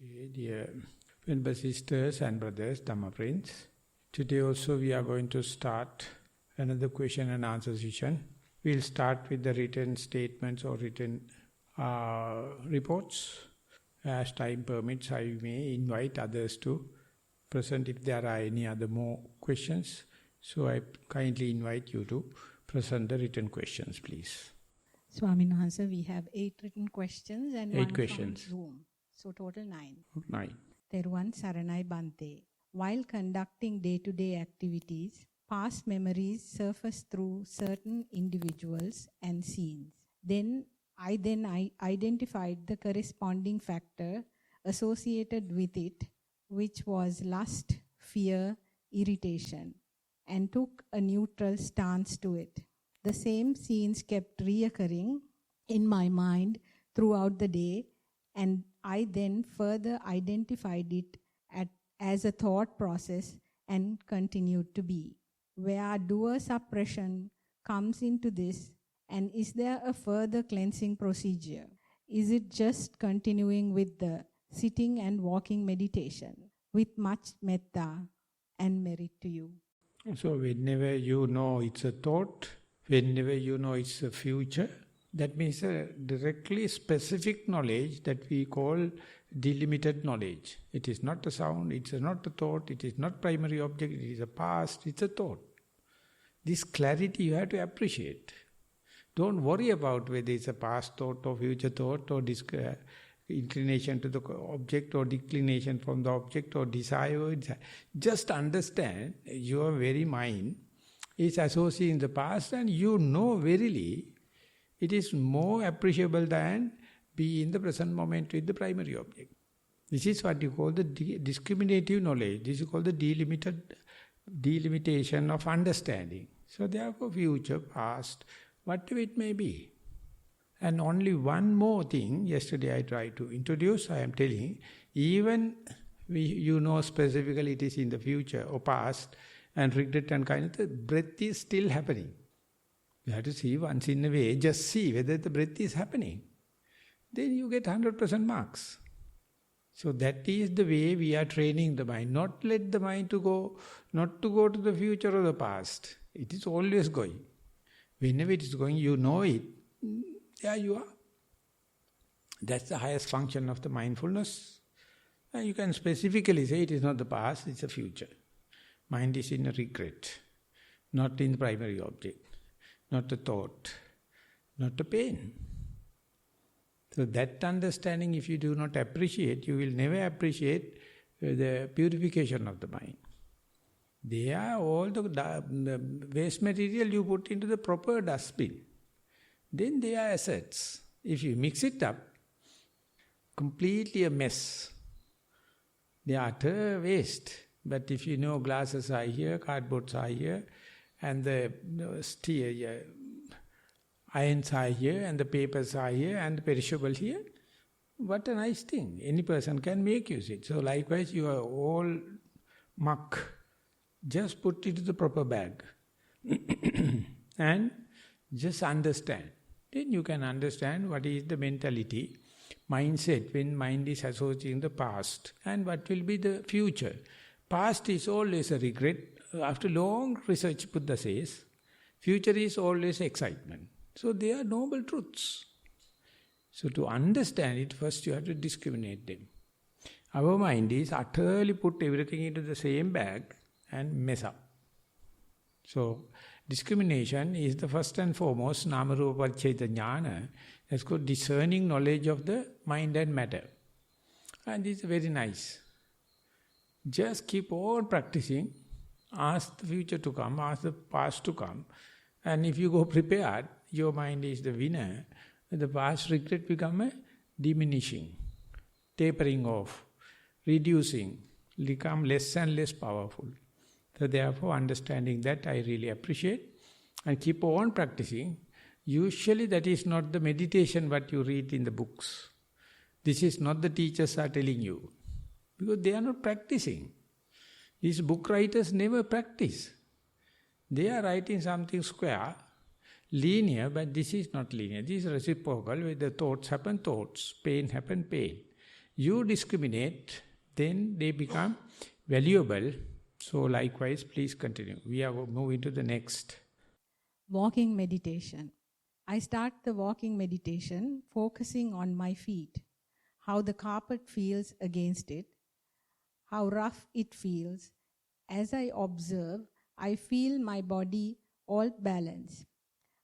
Okay, dear Venerable sisters and brothers, Dhamma friends, today also we are going to start another question and answer session. We'll start with the written statements or written reports. As time permits, I may invite others to present if there are any other more questions. So I kindly invite you to present the written questions, please. Swamin Wahanse, we have 8 written questions and 8 one questions. from Zoom. So total 9. 9. Theruvan Saranai Bante. While conducting day-to-day activities, past memories surface through certain individuals and scenes. I identified the corresponding factor associated with it, which was lust, fear, irritation, and took a neutral stance to it. The same scenes kept reoccurring in my mind throughout the day, and I then further identified it as a thought process and continued to be. Where doer suppression comes into this, and is there a further cleansing procedure? Is it just continuing with the sitting and walking meditation? With much metta and merit to you. So whenever you know it's a thought, whenever you know it's a future, that means a directly specific knowledge that we call delimited knowledge. It is not a sound, it is not a thought, it is not primary object, it is a past, it's a thought. This clarity you have to appreciate. Don't worry about whether it's a past thought or future thought or inclination to the object or declination from the object or desire. Just understand your very mind is associating the past, and you know verily it is more appreciable than be in the present moment with the primary object. This is what you call the discriminative knowledge. This is called the delimitation of understanding. So therefore future, past, whatever it may be. And only one more thing, yesterday I tried to introduce, I am telling, even you know specifically it is in the future or past, and regret and kindness, breath is still happening. You have to see once in a way, just see whether the breath is happening. Then you get 100% marks. So that is the way we are training the mind. Not let the mind not to go to the future or the past. It is always going. Whenever it is going, you know it. There you are. That's the highest function of the mindfulness. And you can specifically say it is not the past, it's the future. Mind is in a regret, not in the primary object. Not a thought, not a pain. So that understanding, if you do not appreciate, you will never appreciate the purification of the mind. They are all the waste material you put into the proper dustbin. Then they are assets. If you mix it up, completely a mess. They are utter waste. But if you know glasses are here, cardboards are here, and the steel, irons are here, and the papers are here, and the perishable here. What a nice thing. Any person can make use it. So likewise, you are all muck. Just put it to the proper bag. And just understand. Then you can understand what is the mentality, mindset when mind is associating the past, and what will be the future. Past is always a regret. After long research, Buddha says, future is always excitement. So they are noble truths. So to understand it, first you have to discriminate them. Our mind is utterly put everything into the same bag and mess up. So discrimination is the first and foremost Nama-rupa Pariccheda Jnana. That's called discerning knowledge of the mind and matter. And this is very nice. Just keep on practicing. Ask the future to come, ask the past to come. And if you go prepared, your mind is the winner. The past regret become a diminishing, tapering off, reducing, become less and less powerful. So therefore, understanding that I really appreciate and keep on practicing. Usually that is not the meditation what you read in the books. This is not the teachers are telling you. Because they are not practicing. These book writers never practice. They are writing something square, linear, but this is not linear. This is reciprocal, where the thoughts happen, thoughts, pain happen, pain. You discriminate, then they become valuable. So likewise, please continue. We are moving to the next. Walking meditation. I start the walking meditation focusing on my feet, how the carpet feels against it, how rough it feels. As I observe, I feel my body all balanced.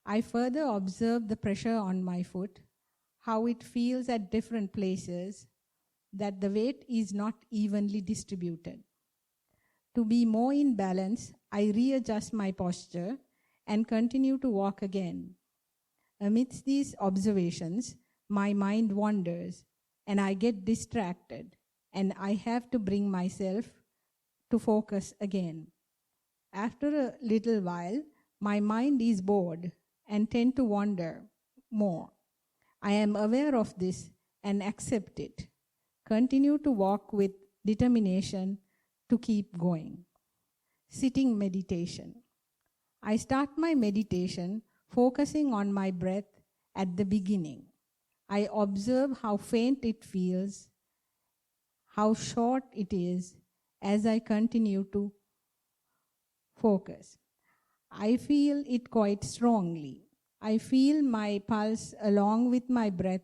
I further observe the pressure on my foot, how it feels at different places, that the weight is not evenly distributed. To be more in balance, I readjust my posture and continue to walk again. Amidst these observations, my mind wanders and I get distracted, and I have to bring myself to focus again. After a little while, my mind is bored and tend to wander more. I am aware of this and accept it. Continue to walk with determination to keep going. Sitting meditation. I start my meditation focusing on my breath at the beginning. I observe how faint it feels, how short it is as I continue to focus. I feel it quite strongly. I feel my pulse along with my breath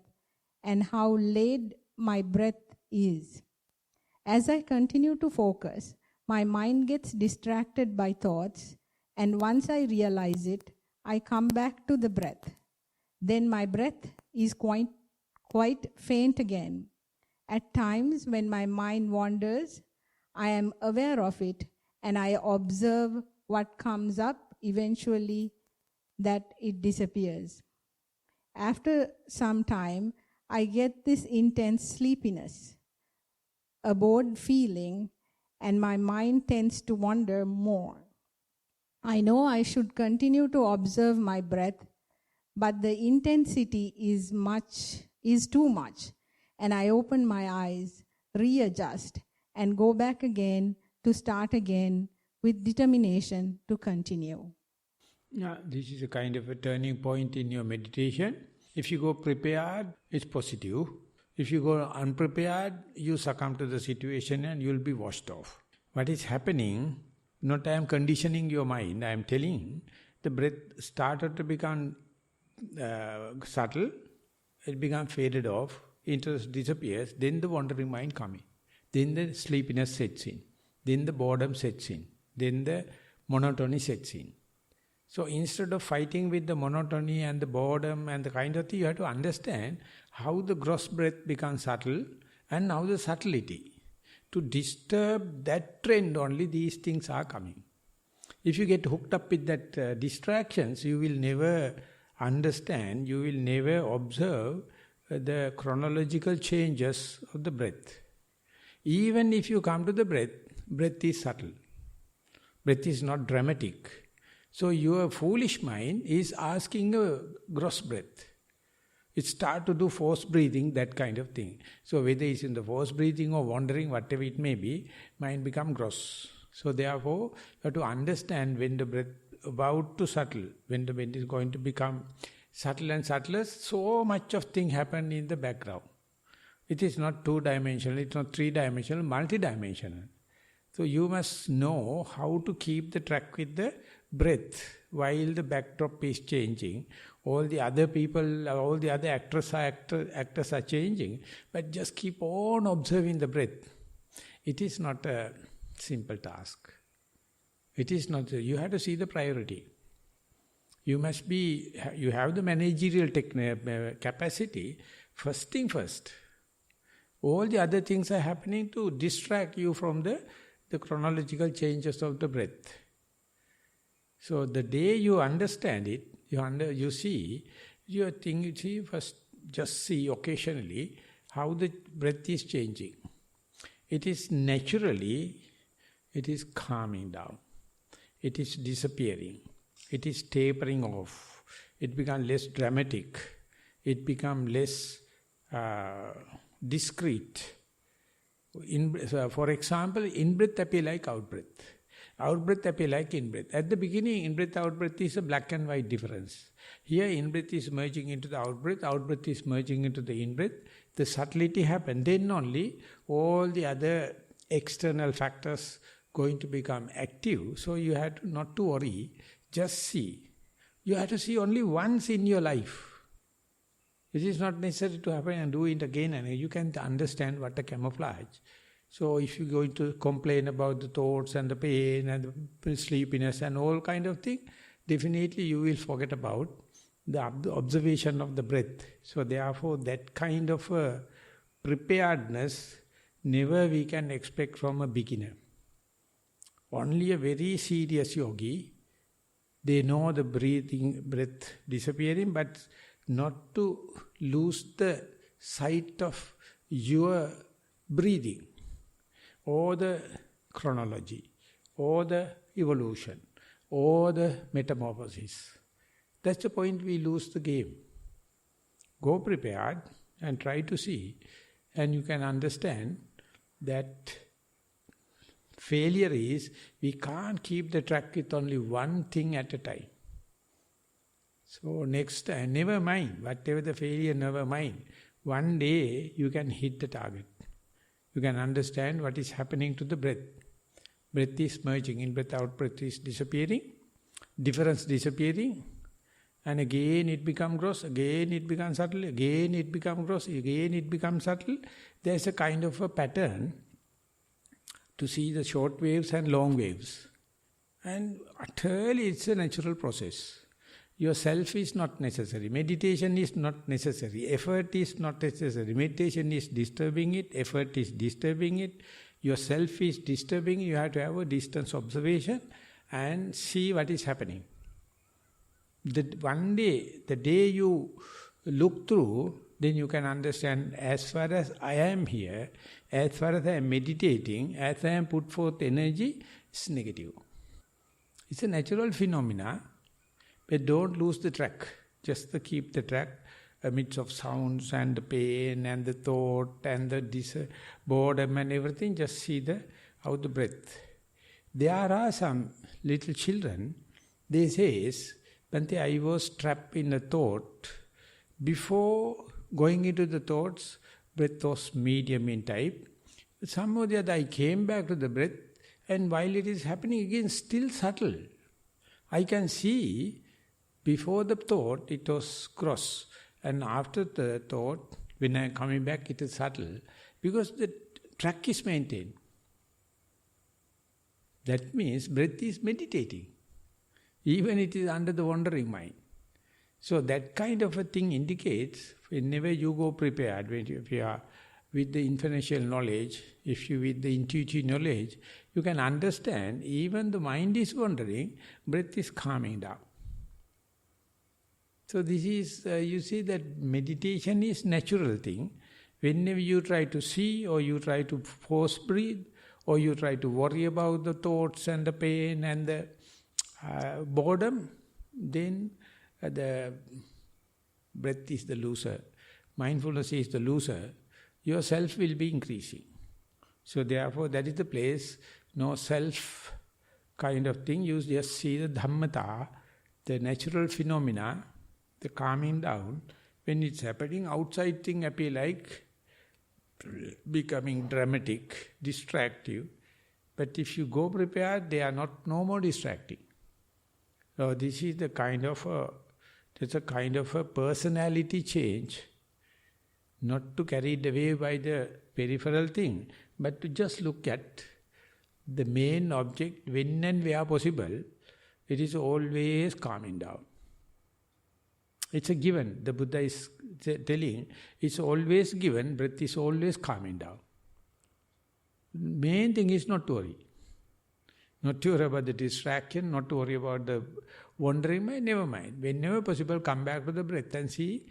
and how laid my breath is. As I continue to focus, my mind gets distracted by thoughts, and once I realize it, I come back to the breath. Then my breath is quite faint again. At times when my mind wanders, I am aware of it and I observe what comes up. Eventually that it disappears. After some time, I get this intense sleepiness, a bored feeling, and my mind tends to wander more. I know I should continue to observe my breath, but the intensity is too much, and I open my eyes, readjust, and go back again to start again with determination to continue. Now, this is a kind of a turning point in your meditation. If you go prepared, it's positive. If you go unprepared, you succumb to the situation and you'll be washed off. What is happening, not I am conditioning your mind, I am telling, the breath started to become subtle, it becomes faded off, interest disappears, then the wandering mind comes in. Then the sleepiness sets in. Then the boredom sets in. Then the monotony sets in. So instead of fighting with the monotony and the boredom and the kind of thing, you have to understand how the gross breath becomes subtle and now the subtlety. To disturb that trend only, these things are coming. If you get hooked up with that distractions, you will never understand, you will never observe the chronological changes of the breath. Even if you come to the breath, breath is subtle. Breath is not dramatic. So your foolish mind is asking a gross breath. It starts to do forced breathing, that kind of thing. So whether it's in the forced breathing or wandering, whatever it may be, mind become gross. So therefore, you have to understand when the breath about to settle, when the breath is going to become subtle and subtler, so much of thing happen in the background. It is not two-dimensional, it's not three-dimensional, multi-dimensional. So you must know how to keep the track with the breath while the backdrop is changing. All the other people, all the other actors are changing, but just keep on observing the breath. It is not a simple task. It is not, you have to see the priority. You must be, you have the managerial capacity, first thing first. All the other things are happening to distract you from the chronological changes of the breath. So the day you understand it, you see, first just see occasionally how the breath is changing. It is naturally, it is calming down. It is disappearing. It is tapering off. It becomes less dramatic. It becomes less discreet. For example, in-breath appear like out-breath. Out-breath appear like in-breath. At the beginning, in-breath, out-breath is a black and white difference. Here, in-breath is merging into the out-breath is merging into the in-breath. the subtlety happen, then only all the other external factors going to become active. So you have to not to worry, just see. You have to see only once in your life. It is not necessary to happen and do it again and you can understand what a camouflage. So if you're going to complain about the thoughts and the pain and the sleepiness and all kind of thing, definitely you will forget about the observation of the breath. So therefore that kind of a preparedness never we can expect from a beginner. Only a very serious yogi, they know the breath disappearing, but not to lose the sight of your breathing, or the chronology, or the evolution, or the metamorphosis. That's the point we lose the game. Go prepared and try to see, and you can understand that failure is we can't keep the track with only one thing at a time. So next time, never mind, whatever the failure, never mind. One day you can hit the target. You can understand what is happening to the breath. Breath is merging, in breath out, breath is disappearing, difference disappearing, and again it becomes gross, again it becomes subtle, again it becomes gross, again it becomes subtle. There is a kind of a pattern to see the short waves and long waves. And utterly it's a natural process. Your self is not necessary. Meditation is not necessary. Effort is not necessary. Meditation is disturbing it. Effort is disturbing it. Your self is disturbing. You have to have a distance observation and see what is happening. One day, the day you look through, then you can understand as far as I am here, as far as I am meditating, as I am put forth energy, it's negative. It's a natural phenomena. But don't lose the track. Just to keep the track amidst of sounds and the pain and the thought and the boredom and everything. Just see how the breath. There are some little children, they say, Bhante, I was trapped in a thought. Before going into the thoughts, breath was medium in type. Somehow the other I came back to the breath, and while it is happening again, still subtle. I can see before the thought it was gross, and after the thought, when I am coming back, it is subtle, because the track is maintained. That means breath is meditating, even it is under the wandering mind. So that kind of a thing indicates, whenever you go prepared, if you are with the inferential knowledge, if you with the intuitive knowledge, you can understand even the mind is wandering, breath is calming down. So this is, you see that meditation is natural thing. Whenever you try to see, or you try to force breathe, or you try to worry about the thoughts and the pain and the boredom, then the breath is the loser. Mindfulness is the loser. Your self will be increasing. So therefore that is the place, no self kind of thing. You just see the Dhammata, the natural phenomena, the calming down. When it's happening, outside thing appear like becoming dramatic, distractive. But if you go prepared, they are no more distracting. So this is the kind of a personality change, not to carried away by the peripheral thing, but to just look at the main object when and where possible. It is always calming down. It's a given. The Buddha is telling, it's always given, breath is always calming down. Main thing is not to worry. Not to worry about the distraction, not to worry about the wandering mind, never mind. Whenever possible, come back to the breath and see,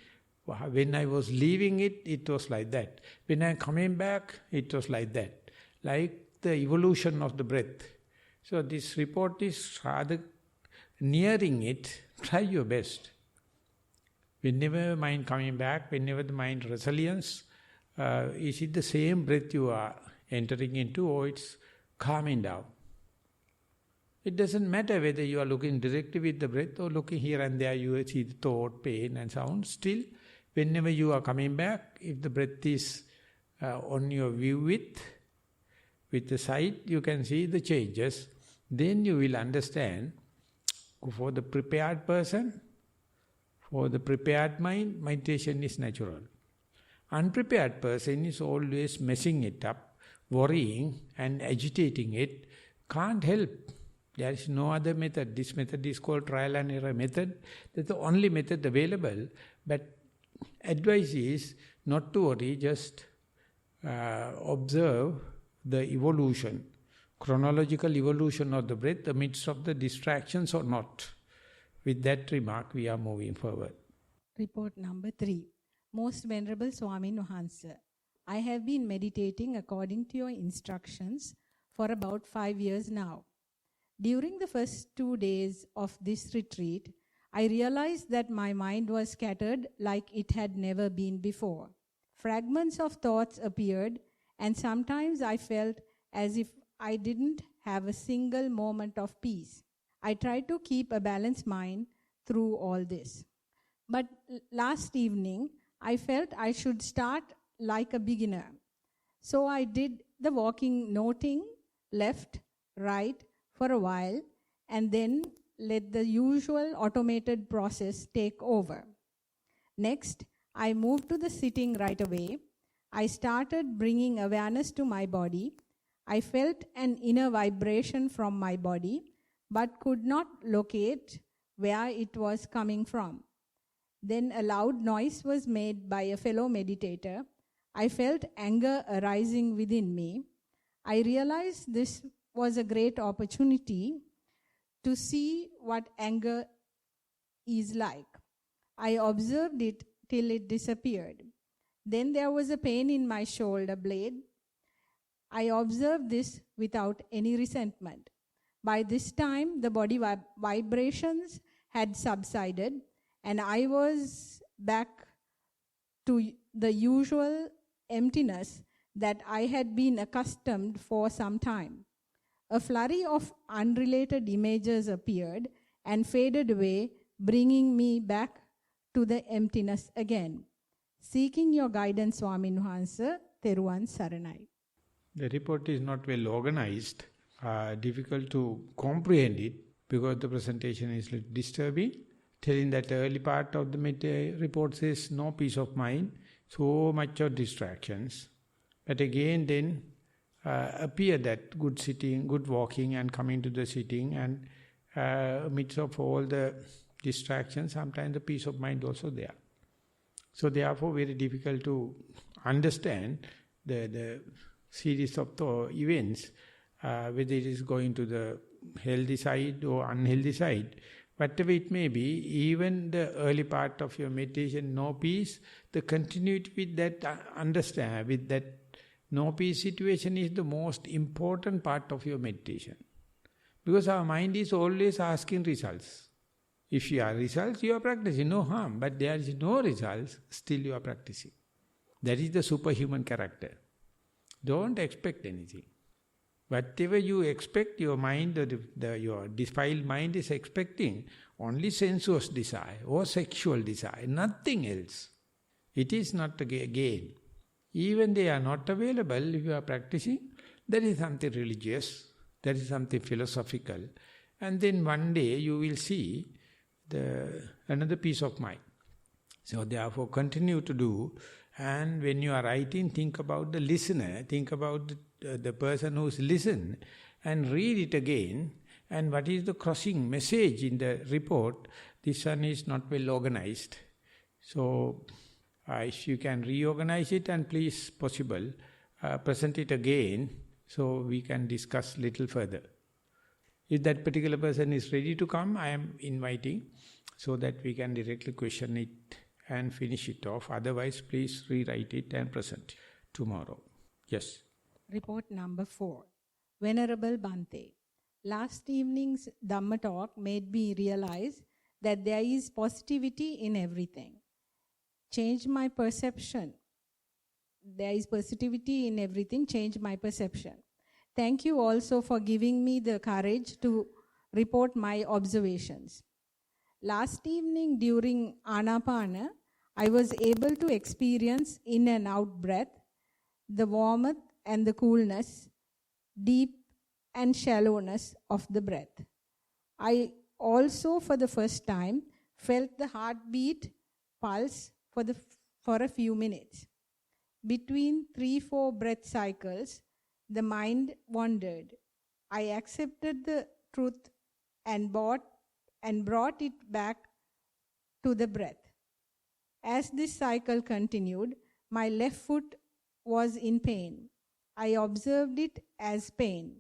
when I was leaving it, it was like that. When I am coming back, it was like that. Like the evolution of the breath. So this report is rather nearing it. Try your best. Whenever mind coming back, whenever the mind resilience, is it the same breath you are entering into, or it's calming down? It doesn't matter whether you are looking directly with the breath or looking here and there, you see the thought, pain and sound. Still, Whenever you are coming back, if the breath is on your view with the sight, you can see the changes. Then you will understand, for the prepared person, for the prepared mind, meditation is natural. Unprepared person is always messing it up, worrying and agitating it, can't help. There is no other method. This method is called trial and error method. That's the only method available. But advice is not to worry, just observe the evolution, chronological evolution of the breath amidst of the distractions or not. With that remark, we are moving forward. Report number 3. Most Venerable Swamin Wahanse, I have been meditating according to your instructions for about 5 years now. During the first 2 days of this retreat, I realized that my mind was scattered like it had never been before. Fragments of thoughts appeared, and sometimes I felt as if I didn't have a single moment of peace. I tried to keep a balanced mind through all this. But last evening, I felt I should start like a beginner. So I did the walking, noting left, right for a while, and then let the usual automated process take over. Next, I moved to the sitting right away. I started bringing awareness to my body. I felt an inner vibration from my body, but could not locate where it was coming from. Then a loud noise was made by a fellow meditator. I felt anger arising within me. I realized this was a great opportunity to see what anger is like. I observed it till it disappeared. Then there was a pain in my shoulder blade. I observed this without any resentment. By this time, the body vibrations had subsided, and I was back to the usual emptiness that I had been accustomed for some time. A flurry of unrelated images appeared and faded away, bringing me back to the emptiness again. Seeking your guidance, Swamin Wahanse, Theruvan Saranai. The report is not well organized, difficult to comprehend it because the presentation is little disturbing. Telling that early part of the report says no peace of mind, so much of distractions. But again then appear that good sitting, good walking and coming to the sitting and amidst of all the distractions, sometimes the peace of mind also there. So therefore very difficult to understand the series of the events, whether it is going to the healthy side or unhealthy side. Whatever it may be, even the early part of your meditation, no peace, the continuity with that understand, with that no peace situation is the most important part of your meditation. Because our mind is always asking results. If you are results, you are practicing, no harm. But there is no results, still you are practicing. That is the superhuman character. Don't expect anything. Whatever you expect, your mind, your defiled mind is expecting only sensuous desire or sexual desire, nothing else. It is not a gain. Even they are not available if you are practicing, there is something religious, there is something philosophical. And then one day you will see another peace of mind. So therefore continue to do. And when you are writing, think about the listener, think about the person who's listened and read it again. And what is the crossing message in the report? This one is not well organized. So if you can reorganize it and please possible, present it again so we can discuss little further. If that particular person is ready to come, I am inviting so that we can directly question it and finish it off. Otherwise, please rewrite it and present tomorrow. Yes. Report number 4. Venerable Bhante, last evening's Dhamma talk made me realize that there is positivity in everything. Change my perception. There is positivity in everything. Change my perception. Thank you also for giving me the courage to report my observations. Last evening during Anapana, I was able to experience in and out breath, the warmth and the coolness, deep and shallowness of the breath. I also, for the first time, felt the heartbeat pulse for a few minutes. Between 3-4 breath cycles, the mind wandered. I accepted the truth and brought it back to the breath. As this cycle continued, my left foot was in pain. I observed it as pain,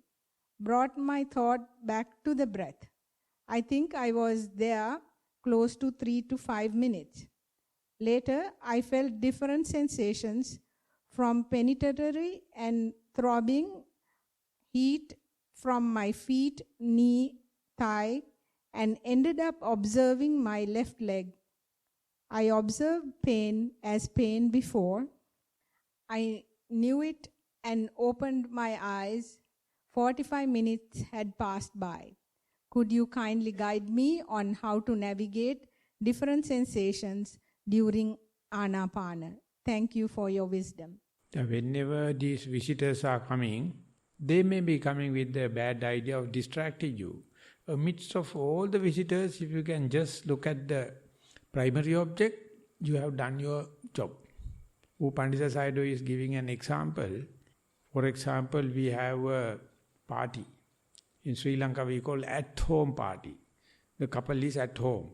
brought my thought back to the breath. I think I was there close to 3 to 5 minutes. Later, I felt different sensations from penetratory and throbbing heat from my feet, knee, thigh, and ended up observing my left leg. I observed pain as pain before. I knew it and opened my eyes. 45 minutes had passed by. Could you kindly guide me on how to navigate different sensations during Anapana? Thank you for your wisdom. Whenever these visitors are coming, they may be coming with the bad idea of distracting you. Amidst of all the visitors, if you can just look at the primary object, you have done your job. Upandita Sayadaw is giving an example. For example, we have a party. In Sri Lanka, we call at-home party. The couple is at home.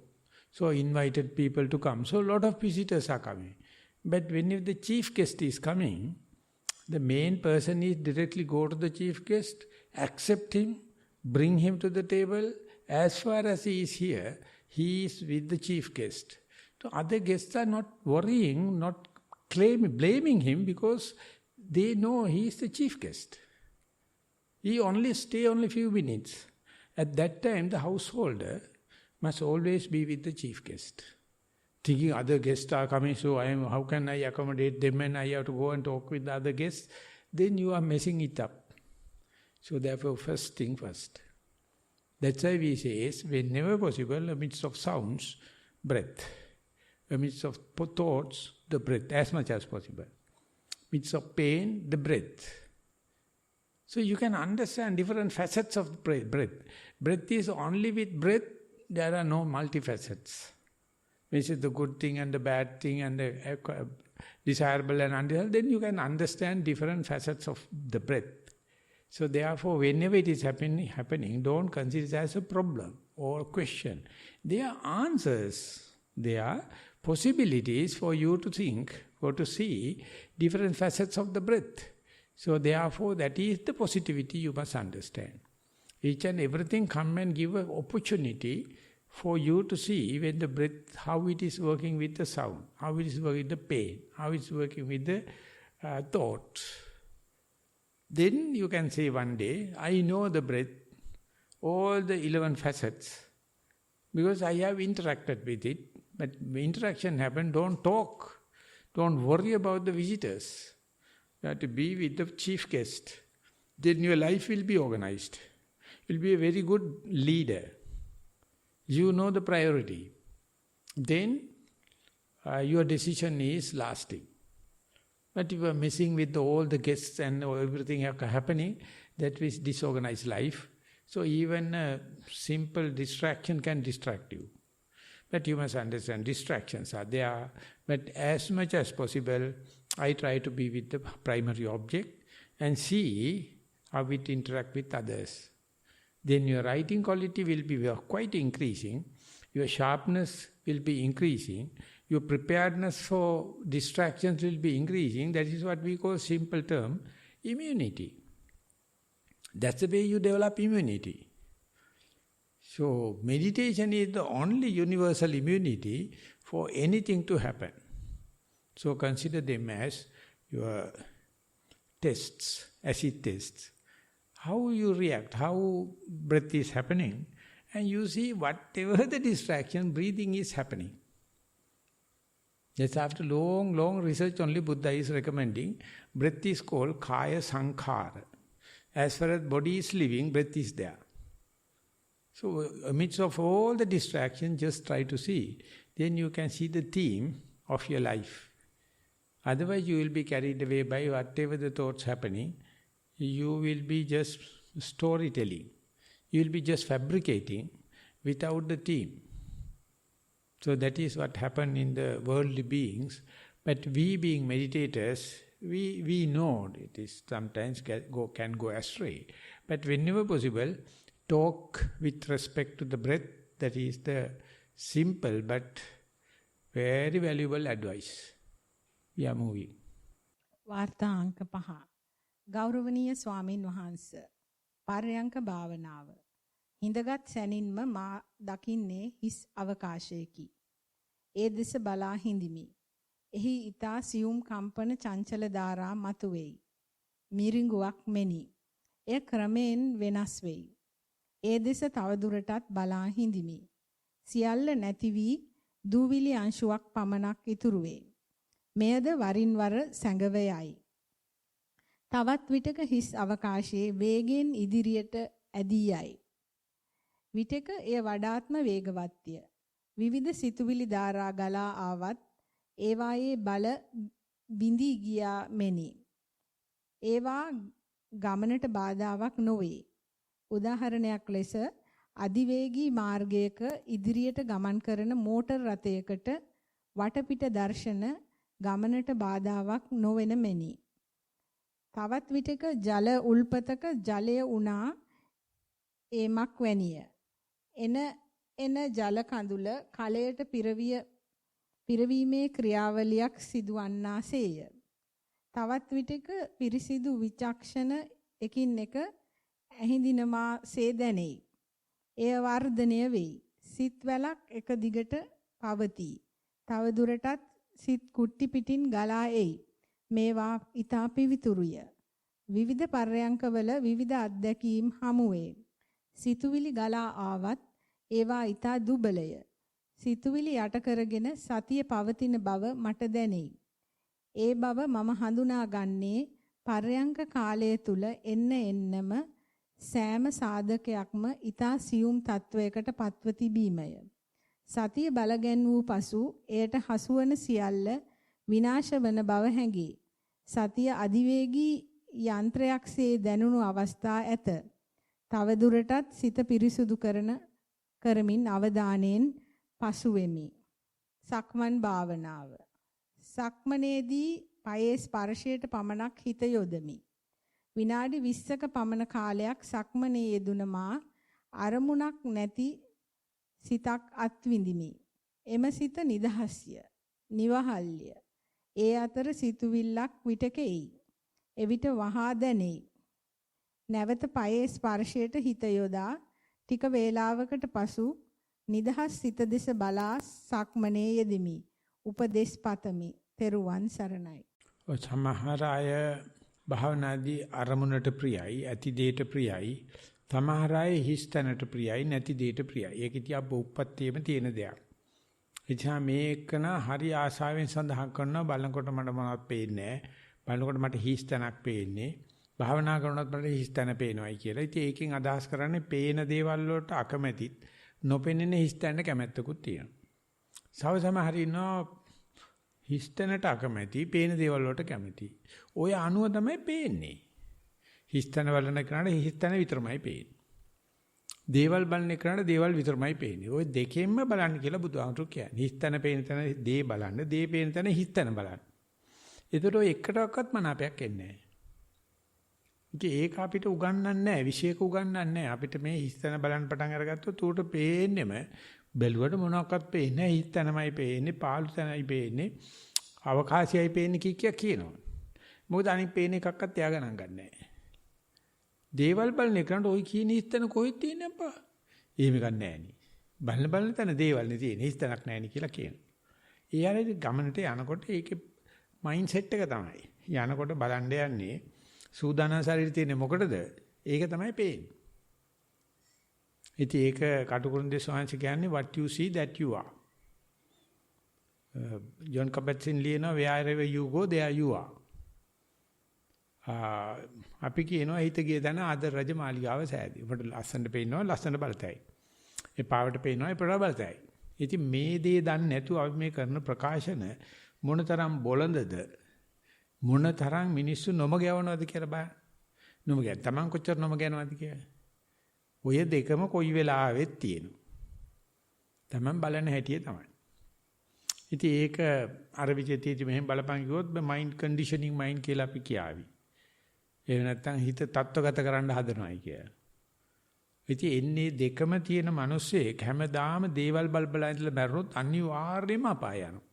So invited people to come. So a lot of visitors are coming. But when the chief guest is coming, the main person is directly go to the chief guest, accept him, bring him to the table. As far as he is here, he is with the chief guest. So other guests are not worrying, not blaming him because they know he is the chief guest. He only stay only few minutes. At that time, the householder must always be with the chief guest. Thinking other guests are coming, so how can I accommodate them and I have to go and talk with the other guests? Then you are messing it up. So therefore, first thing first. That's why we say, whenever possible, amidst of sounds, breath. Amidst of thoughts, the breath, as much as possible. Amidst of pain, the breath. So you can understand different facets of breath. Breath is only with breath, there are no multifacets. Which is the good thing and the bad thing and the desirable and undesirable, then you can understand different facets of the breath. So therefore, whenever it is happening, don't consider it as a problem or a question. They are answers. They are possibilities for you to think or to see different facets of the breath. So therefore, that is the positivity you must understand. Each and everything come and give an opportunity for you to see when the breath, how it is working with the sound, how it is working with the pain, how it is working with the thought. Then you can say one day, I know the breath, all the 11 facets, because I have interacted with it. But when interaction happens, don't talk. Don't worry about the visitors. You have to be with the chief guest. Then your life will be organized. You will be a very good leader. You know the priority. Then your decision is lasting. But if you are messing with all the guests and everything happening, that is disorganized life. So even a simple distraction can distract you. But you must understand, distractions are there. But as much as possible, I try to be with the primary object and see how it interacts with others. Then your writing quality will be quite increasing, your sharpness will be increasing, your preparedness for distractions will be increasing. That is what we call simple term, immunity. That's the way you develop immunity. So meditation is the only universal immunity for anything to happen. So consider them as your tests, acid tests. How you react, how breath is happening, and you see whatever the distraction, breathing is happening. Just after long research only Buddha is recommending, breath is called Kaya Sankhara. As far as body is living, breath is there. So amidst of all the distractions, just try to see. Then you can see the theme, of your life. Otherwise, you will be carried away by whatever the thoughts happening. You will be just storytelling. You will be just fabricating without the theme. So that is what happened in the worldly beings. But we being meditators, we know it is sometimes can go astray. But whenever possible, talk with respect to the breath. That is the simple but very valuable advice. We are moving. වාර්තා අංක 5. ගෞරවනීය ස්වාමින් වහන්සේ පර්යංක භාවනාව. හිඳගත් සැනින්ම මා දකින්නේ හිස් අවකාශයකි. ඒ දෙස බලා හිඳිමි. එහි ඊතා සියුම් කම්පන චංචල ධාරා මතුවේයි. මිරිඟුවක් මෙනි. එය ක්‍රමයෙන් වෙනස් වෙයි. ඒ දෙස තවදුරටත් බලා හිඳිමි. සියල්ල නැති වී දූවිලි අංශුවක් පමණක් ඉතුරු වේ. මෙයද වරින් වර සැඟව යයි. තවත් විටක හිස් අවකාශයේ වේගයෙන් ඉදිරියට ඇදී යයි. විටක එය වඩාත්ම වේගවත්ය. විවිධ සිතුවිලි ධාරා ගලා ආවත් ඒවායේ බල බිඳී ගියා මෙනි. ඒවා ගමනට බාධාවක් නොවේ. උදාහරණයක් ලෙස අධිවේගී මාර්ගයක ඉදිරියට ගමන් කරන මෝටර් රථයකට වටපිට දර්ශන ගමනට බාධාවක් නොවන මෙනි. තවත් විටක ජල උල්පතක ජලය උනා ඒමක් වැනිය. එන ජල කඳුල කලයට පිරවීමේ ක්‍රියාවලියක් සිදුවන්නාසේය. තවත් විටක පිරිසිදු විචක්ෂණ එකින් එක ඇහිඳිනමාසේ දැනෙයි. එය වර්ධනය වෙයි. සිත් වැලක් එක දිගට පවතී. තව දුරටත් සිත් කුට්ටි පිටින් ගලා එයි. මේවා ඊතා පිවිතුරුය. විවිධ පර්යංකවල විවිධ අත්දැකීම් හමුවේ. සිතුවිලි ගලා ආවත් ඒවා ඊතා දුබලය. සිතුවිලි යට කරගෙන සතිය පවතින බව මට දැනෙයි. ඒ බව මම හඳුනාගන්නේ පර්යංක කාලය තුල එන්නම සෑම සාධකයක්ම ඊතා සියුම් තත්වයකට පත්ව තිබීමය. සතිය බලගැන් වූ පසු එයට හසුවන සියල්ල විනාශ වන බව හැඟේ. සතිය අධිවේගී යන්ත්‍රයක්සේ දැනුණු අවස්ථා ඇත. තව දුරටත් සිත පිරිසුදු කරමින් අවධානයෙන් පසු වෙමි. සක්මන් භාවනාව. සක්මනේදී පයේ ස්පර්ශයට පමණක් හිත යොදමි. විනාඩි 20ක පමණ කාලයක් සක්මනේ යෙදුන මා අරමුණක් නැති සිතක් අත්විඳිමි. එම සිත නිදහස්ය, නිවහල්ය. ඒ අතර සිතුවිල්ලක් විටක එයි. එවිට වහා දැනෙයි. නැවත පයේ ස්පර්ශයට හිත යොදා ටික වේලාවකට පසු නිදහස් සිත දෙස බලා සක්මනේ යෙදිමි. උපදේශ පතමි. තෙරුවන් සරණයි. සමහර අය භාවනාදී අරමුණට ප්‍රියයි, ඇති දෙයට ප්‍රියයි. සමහර අය හිස්තැනට ප්‍රියයි, නැති දෙයට ප්‍රියයි. ඒක ඉතින් උප්පත්තියෙම තියෙන දෙයක්. එචා මේකන හරි ආශාවෙන් සඳහන් කරනවා බලනකොට මට මොනවත් පේන්නේ නැහැ. බලනකොට මට හිස්තැනක් පේන්නේ. භාවනා කරනකොට මට හිස්තැන පේනවායි කියලා. ඉතින් ඒකෙන් අදහස් කරන්නේ පේන දේවල් වලට අකමැතිත්, නොපෙනෙන හිස්තැනට කැමැත්තකුත් තියෙනවා. සමහර ඉන්නවා හිස්තැනට අකමැති, පේන දේවල් වලට කැමැති. ඔය අනුව තමයි පේන්නේ. හිස්තැන බලන කෙනාට හිස්තැන විතරමයි පේන්නේ. දේවල් බලන කෙනාට දේවල් විතරමයි පේන්නේ. ඔය දෙකෙන්ම බලන්න කියලා බුදුහාමුදුරු කියන්නේ. හිස්තැන පේන තැන දේ බලන්න, දේ පේන තැන හිස්තැන බලන්න. ඒතර ඔය එකටවත් මනාපයක් එන්නේ නැහැ. ඒක අපිට උගන්වන්නේ නැහැ, විශේෂක උගන්වන්නේ නැහැ. අපිට මේ හිස්තැන බලන්න පටන් අරගත්තොත් උට පේන්නෙම බැලුවට මොනවාක්වත් පේන්නේ නැහැ. හිස්තැනමයි පේන්නේ, පාළු තැනයි පේන්නේ, අවකාශයයි පේන්නේ කියනවා. මොකද අනිත් පේන එකක්වත් එයා ගණන් ගන්නෑ. දේවල් බලන එකට ওই කියන හිස්තැන කොහෙද තියෙන්නේ අප්පා? එහෙම ගන්නෑ නේ. බලන තැන දේවල් නේ තියෙන්නේ. හිස්තැනක් නැහැ නේ කියලා කියනවා. ඒ ආරේ ගමනට යනකොට ඒකේ මයින්ඩ් සෙට් එක තමයි. යනකොට බලන්න යන්නේ සූදානම් ශරීරය තියෙන්නේ මොකටද? ඒක තමයි පේන්නේ. ඉතින් ඒක කටුකුරුන්දේ ස්වාමීන් කියන්නේ what you see that you are. John Kabat-Zinn ලියනවා wherever you go there you are. අපි කියනවා හිත ගිය තැන ආදර රජ මාලිගාව සෑදී. ඔබට ලස්සනට පේනවා ලස්සන බලතයි. ඒ පාවට පේනවා ඒ ප්‍රබල බලතයි. ඉතින් මේ දේ දන්නේ නැතුව අපි මේ කරන ප්‍රකාශන මොනතරම් බොළඳද මොනතරම් මිනිස්සු නොමග යවනවද කියලා බලන්න. නොමග යන තමන් කොච්චර නොමග යනවද කියලා. ඔය දෙකම කොයි වෙලාවෙත් තියෙනවා. තමන් බලන හැටියේ තමයි. ඉතින් ඒක අර විදිහටදී මෙහෙම බලපන් කිව්වොත් මයින්ඩ් කන්ඩිෂනින් මයින්ඩ් කියලා අපි කියාවි. එහෙම නැත්නම් හිත තත්ත්වගත කරන්න හදනවායි කියලා. ඉතින් එන්නේ දෙකම තියෙන මිනිස්සෙක් හැමදාම දේවල් බල්බලා ඉඳලා මැරුණොත් අනිවාර්යයෙන්ම අපාය යනවා.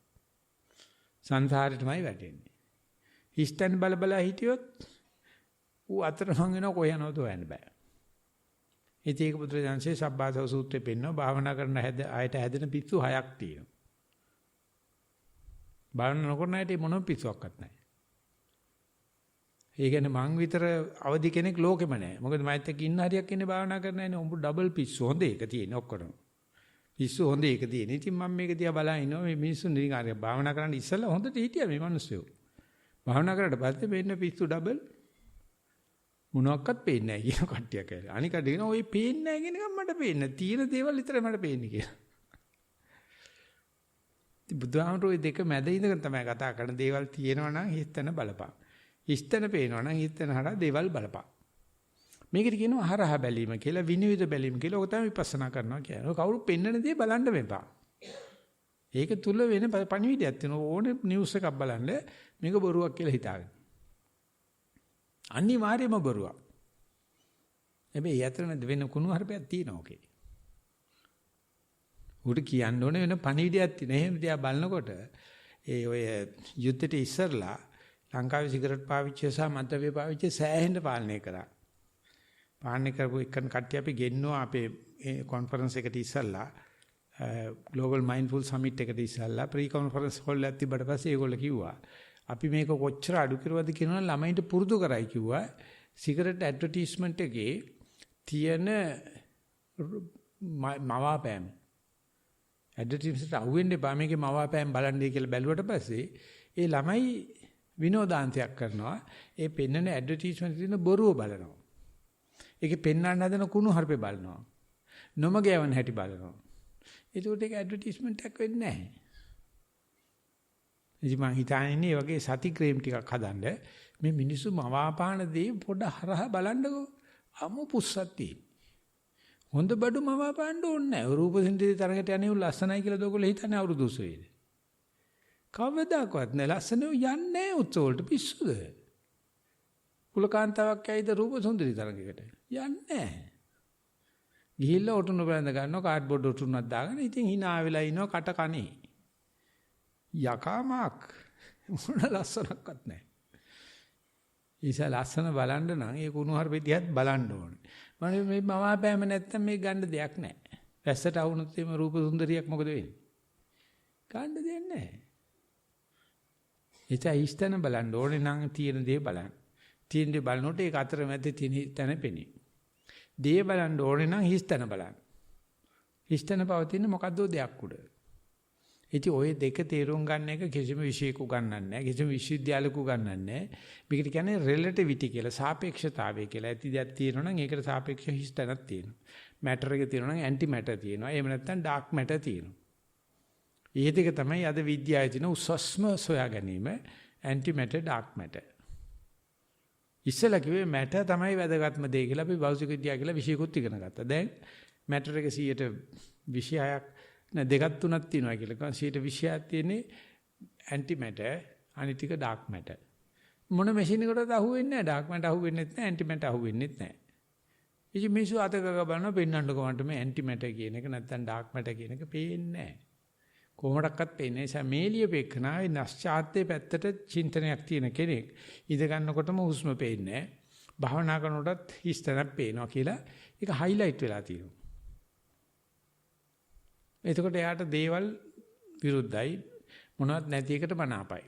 සංසාරෙටමයි වැටෙන්නේ. හිස්තන් බලබලා හිටියොත් ඌ අතරමං වෙනවා කොහ යනවද හොයන්න බෑ. ඉතින් ඒක පුත්‍රයන්සේ සබ්බාසව සූත්‍රයේ පෙන්නනවා භාවනා කරන අයට හැදෙන පිස්සු 6ක් තියෙනවා. භාවනා නොකරන අයට මොනම පිස්සුවක්වත් නැහැ. ඒ කියන්නේ මං විතර අවදි කෙනෙක් ලෝකෙම නැහැ. මොකද මයිත් එක්ක ඉන්න හරියක් ඉන්නේ භාවනා කරන අයනේ. උඹ ඩබල් පිස්සු හොඳ එක තියෙන ඔක්කොම. පිස්සු හොඳ එක තියෙන. ඉතින් මම මේක දිහා බලන් ඉන්නවා මේ මිනිස්සු නිකාරය භාවනා කරන්න ඉස්සෙල්ලා හොඳට හිටියා මේ මිනිස්සු. භාවනා කරලා පස්සේ මෙන්න පිස්සු ඩබල් මොනක්වත් පේන්නේ නැහැ කියන කට්ටිය කියලා. අනික දෙන ඔය පේන්නේ නැහැ කියන එක මට පේන්නේ. තියෙන දේවල් විතරයි මට පේන්නේ කියලා. ඉතින් බුදුහාමුදුරුවෝ දෙක මැද ඉඳගෙන තමයි කතා කරන දේවල් තියෙනවා නම් හිතන බලපං. හිතන පේනවා නම් හිතන හරහා දේවල් බලපං. මේකට කියනවා හරහා බැලීම කියලා විනිවිද බැලීම කියලා. ඔක තමයි විපස්සනා කරනවා කියන්නේ. කවුරු පෙන්නන දේ බලන්න මෙපා. ඒක තුල වෙන පණිවිඩයක් තියෙනවා. ඕනේ නිවුස් එකක් බලන්න මේක බොරුවක් කියලා හිතාගෙන. අනිවාර්යයෙන්ම බොරුවක්. හැබැයි යතරන වෙන කුණු හරපයක් තියෙනවා ඔකේ. උඩ කියන්න ඕනේ වෙන පණිවිඩයක් තියෙන. එහෙම දිහා බලනකොට ඔය යුද්ධෙට ඉස්සරලා ලංකාවේ සිගරට් පාවිච්චිය සහ මද්ද්‍රව්‍ය පාවිච්චිය සෑහෙන්න පාලනය කරා. පාලනය කරපු එකන කට්ටිය අපි ගෙන්නවා අපේ කොන්ෆරන්ස් එකට ඉස්සරලා ග්ලෝබල් මයින්ඩ්ෆුල් සමිට් එකට ඉස්සරලා ප්‍රී කොන්ෆරන්ස් හෝල් එකක් තිබ්බට පස්සේ ඒගොල්ලෝ කිව්වා අපි මේක කොච්චර අඩු කරුවද කියනවා ළමයින්ට පුරුදු කරයි කිව්වා. සිගරට් ඇඩ්වර්ටයිස්මන්ට් එකේ තියෙන මවාපෑම් ඇඩ්වර්ටයිස්මන්ට් අහුවෙන්න එපා මේකේ මවාපෑම් බලන්නේ කියලා බැලුවට පස්සේ ඒ ළමයි විනෝදාන්තයක් කරනවා. ඒ පෙන්නන ඇඩ්වර්ටයිස්මන්ට් තියෙන බොරුව බලනවා. ඒකේ පෙන්වන්න හදන කුණු හර්පේ බලනවා. නොමග යවන හැටි බලනවා. ඒකට ඒක ඇඩ්වර්ටයිස්මන්ට් එකක් වෙන්නේ නැහැ. ඉතින් මං හිතන්නේ වගේ සති ක්‍රේම් ටිකක් හදන්න මේ මිනිස්සු මවාපාන දේ පොඩ හරහා බලන්නකෝ. අමු පුස්සක් තියෙන. හොඳ බඩු මවාපාන්න ඕනේ නැහැ. රූප සින්දේ තරඟට යන්නේ ලස්සනයි කියලා දොගොල්ලෝ හිතන්නේ අවුරුදු 20 කවදාකවත් නෑ ලස්සනෝ යන්නේ නැහැ උත්සව වලට පිස්සුද? කුලකාන්තාවක් ඇයිද රූප සුන්දරී තරඟයකට? යන්නේ නැහැ. ගිහිල්ලා ඔටුනු බඳ ගන්නවා කාඩ්බෝඩ් ඔටුනක් දාගෙන ඉතින් hina වෙලා ඉනවා කට කනේ. යකාමක් මොන ලස්සනක්වත් නැහැ. ඊසා ලස්සන බලන්න නම් ඒ කුණු හර්පෙ දිහත් බලන්න ඕනේ. මම මේ මවාපෑම නැත්තම් මේ ගන්න දෙයක් නැහැ. වැස්සට આવුනොත් එimhe රූප සුන්දරියක් මොකද වෙන්නේ? ගන්න දෙයක් නැහැ. ඒචා ඉස්තන බලන්න ඕනේ නම් තියෙන දේ බලන්න. තියෙන දේ බලනකොට ඒක අතර මැද තියෙන තැන පෙනේ. දේ බලන්න ඕනේ නම් හිස්තන බලන්න. හිස්තන පවතින මොකද්ද දෙයක් උඩ. ඉතින් ওই දෙක තේරුම් ගන්න එක කිසිම විෂයක උගන්වන්නේ නැහැ. කිසිම විශ්වවිද්‍යාලයක උගන්වන්නේ නැහැ. මේකට කියන්නේ රිලටිවිටි කියලා, සාපේක්ෂතාවය කියලා. ඇති දෙයක් තියෙනවා නම් ඒකට සාපේක්ෂ හිස්තනක් තියෙනවා. මැටර් එක තියෙනවා නම් ඇන්ටි මැටර් තියෙනවා. එහෙම නැත්නම් ඩාර්ක් මැටර් තියෙනවා. මේ දෙක තමයි අද විද්‍යාවේ තියෙන උසස්ම සොයා ගැනීම ඇන්ටි මැටර් ඩාර්ක් මැටර්. ඉස්සෙල්ලා කිව්වේ මැටර් තමයි වැදගත්ම දේ කියලා අපි භෞතික විද්‍යාව කියලා විෂයකුත් ඉගෙන ගත්තා. දැන් මැටර් එක 126ක් නෑ දෙකක් තුනක් තියෙනවා කියලා. 120ක් තියෙන්නේ ඇන්ටි මැටර් අනිත් ටික ඩාර්ක් මැටර්. මොන මැෂින් එකකටද අහුවෙන්නේ නැහැ. ඩාර්ක් මැටර් අහුවෙන්නේ නැහැ. ඇන්ටි මැටර් අහුවෙන්නේ නැහැ. ඉතින් මිනිස්සු අතක බලනවා පෙන්වන්නකො මන්ට මේ ඇන්ටි මැටර් කියන එක නැත්නම් ඩාර්ක් මැටර් කියන එක පේන්නේ නැහැ. කොහොමඩක්වත් පේන්නේ නැහැ. මේලිය පෙක්කනාවේ නැස්චාත්තේ පැත්තට චින්තනයක් තියෙන කෙනෙක් ඉඳ ගන්නකොටම හුස්ම පේන්නේ නැහැ. භාවනා කරනකොටත් හිස්තනක් පේනවා කියලා ඒක හයිලයිට් වෙලා තියෙනවා. එතකොට එයාට දේවල් විරුද්ධයි මොනවත් නැති එකට මනාපයි.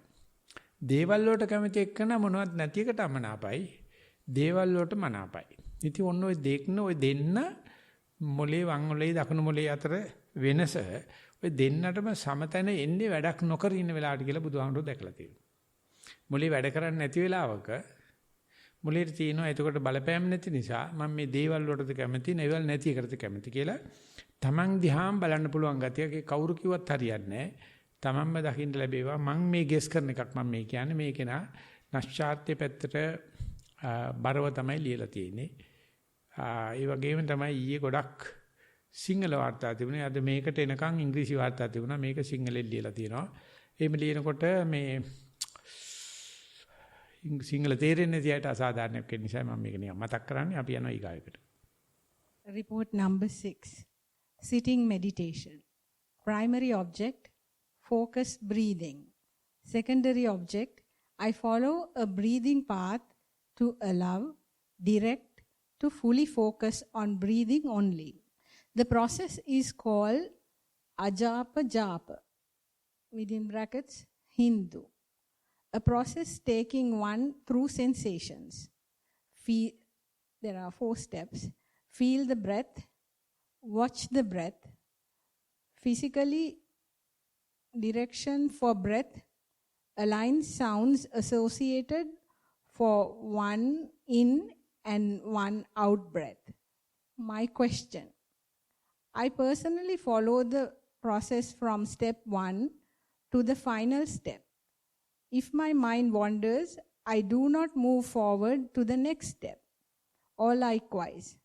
දේවල් වලට කැමති එක්කන මොනවත් නැති එකට අමනාපයි. දේවල් වලට මනාපයි. ඉතින් ඔන්න ඔය දෙන්න මොලේ වම් මොලේ දකුණු මොලේ අතර වෙනස ඔය දෙන්නටම සමතන එන්නේ වැඩක් නොකර ඉන්න වෙලාවට කියලා බුදුහාමුදුරුවෝ දැකලා තියෙනවා. මොලේ වැඩ කරන්නේ නැති වෙලාවක මොලේට තියෙනවා එතකොට බලපෑම් නැති නිසා මම මේ දේවල් වලටද කැමති නෙවල් නැති එකටද කැමති කියලා තමන් දිහාම බලන්න පුළුවන් ගතියක කවුරු කිව්වත් හරියන්නේ නැහැ. තමන්ම දකින්න ලැබේවා. මම මේ ගෙස් කරන එකක් මම මේ කියන්නේ මේකේ නා නැස්චාර්ත්‍ය පැත්තට බරව තමයි ලියලා තියෙන්නේ. ඒ වගේම තමයි ඊයේ ගොඩක් සිංහල වාර්තා තිබුණේ. අද මේකට එනකන් ඉංග්‍රීසි වාර්තා තිබුණා. මේක සිංහලෙන් ලියලා තියෙනවා. එහෙම ලියනකොට මේ සිංහල තේරෙන්නේ නැති අයට අසාධාරණයක් වෙන නිසා මම මේක නිකන් මතක් කරන්නේ. අපි යනවා ඊගායකට. Report number 6. Sitting meditation. Primary object, focused breathing. Secondary object, I follow a breathing path to allow, direct, to fully focus on breathing only. The process is called ajapa japa, within brackets, Hindu. A process taking one through sensations. There are 4 steps. Feel the breath, watch the breath, physically direction for breath, align sounds associated for one in and one out breath. My question. I personally follow the process from step 1 to the final step. If my mind wanders, I do not move forward to the next step. Or likewise,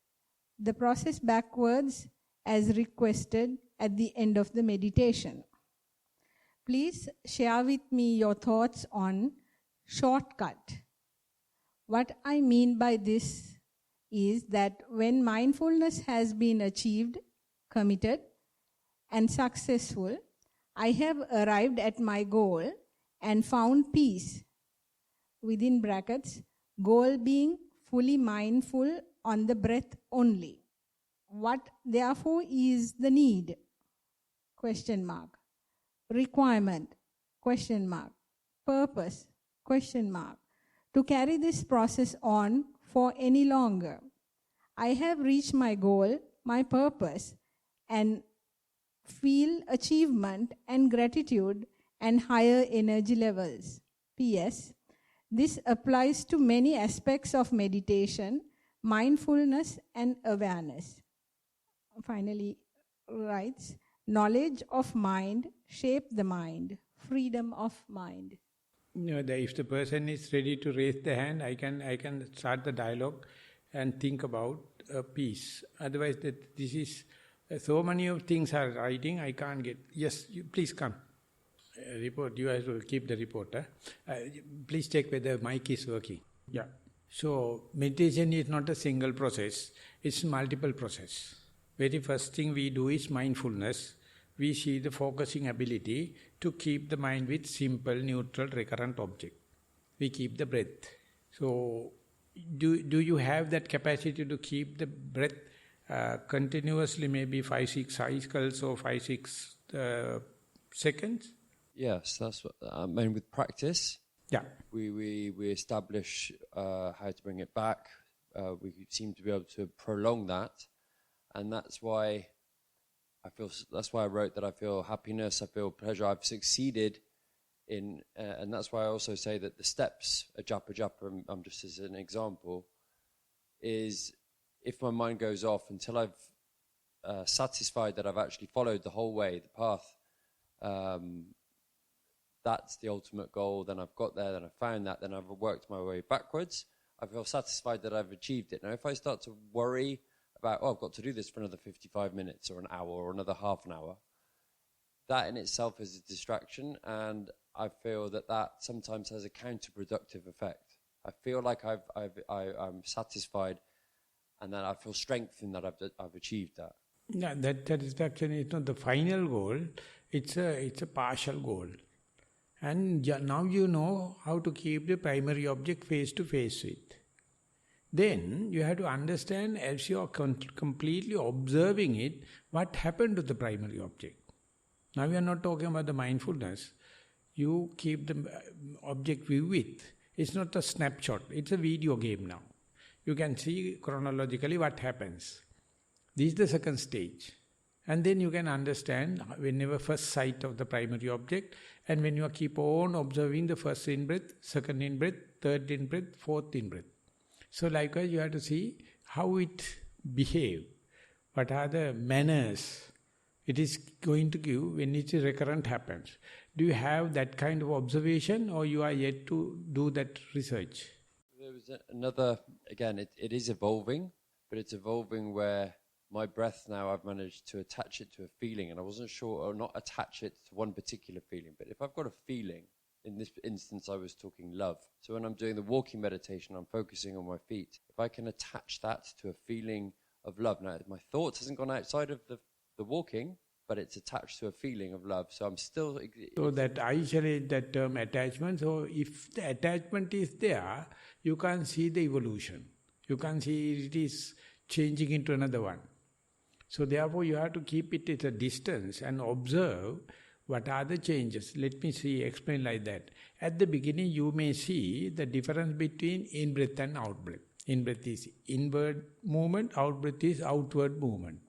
the process backwards as requested at the end of the meditation. Please share with me your thoughts on shortcut. What I mean by this is that when mindfulness has been achieved, committed, and successful, I have arrived at my goal and found peace. Within brackets, goal being fully mindful on the breath only. What therefore is the need? Question mark. Requirement? Question mark. Purpose? Question mark. To carry this process on for any longer. I have reached my goal, my purpose, and feel achievement and gratitude and higher energy levels. P.S. This applies to many aspects of meditation, mindfulness and awareness. Finally, writes, knowledge of mind shape the mind, freedom of mind. No, if the person is ready to raise the hand, I can start the dialogue and think about peace. Otherwise, this is so many of things are writing. I can't get. Yes, please come. Report. You have to keep the report. Please check whether mic is working. Yeah. So meditation is not a single process. It's multiple process. Very first thing we do is mindfulness. We see the focusing ability to keep the mind with simple, neutral, recurrent object. We keep the breath. So do you have that capacity to keep the breath continuously, maybe 5-6 cycles or 5-6 seconds? Yes, that's what I mean. With practice, yeah, we establish how to bring it back. We seem to be able to prolong that, and that's why I wrote that I feel happiness, I feel pleasure. I've succeeded in, and that's why I also say that the steps, a japa, just as an example, is if my mind goes off until I've satisfied that I've actually followed the whole way, the path. That's the ultimate goal. Then I've got there, then I've found that, then I've worked my way backwards. I feel satisfied that I've achieved it. Now, if I start to worry about, I've got to do this for another 55 minutes or an hour or another half an hour, that in itself is a distraction, and I feel that sometimes has a counterproductive effect. I feel like I'm satisfied, and then I feel strengthened that I've achieved that. Yeah, that satisfaction is not the final goal. It's a partial goal. And now you know how to keep the primary object face to face with. Then you have to understand, as you are completely observing it, what happened to the primary object. Now we are not talking about the mindfulness. You keep the object view with. It's not a snapshot. It's a video game now. You can see chronologically what happens. This is the second stage. And then you can understand whenever first sight of the primary object, and when you keep on observing the first in-breath, second in-breath, third in-breath, fourth in-breath. So likewise you have to see how it behaves, what are the manners it is going to give when it is recurrent happens. Do you have that kind of observation, or you are yet to do that research? There was another, again, it is evolving, but it's evolving where my breath now, I've managed to attach it to a feeling, and I wasn't sure, or not attach it to one particular feeling, but if I've got a feeling, in this instance I was talking love, so when I'm doing the walking meditation, I'm focusing on my feet. If I can attach that to a feeling of love, now my thoughts hasn't gone outside of the walking, but it's attached to a feeling of love, so I'm still... So that I challenge that term attachment, so if the attachment is there, you can't see the evolution. You can't see it is changing into another one. So therefore you have to keep it at a distance and observe what are the changes. Let me explain like that. At the beginning you may see the difference between in-breath and out-breath. In-breath is inward movement, out-breath is outward movement.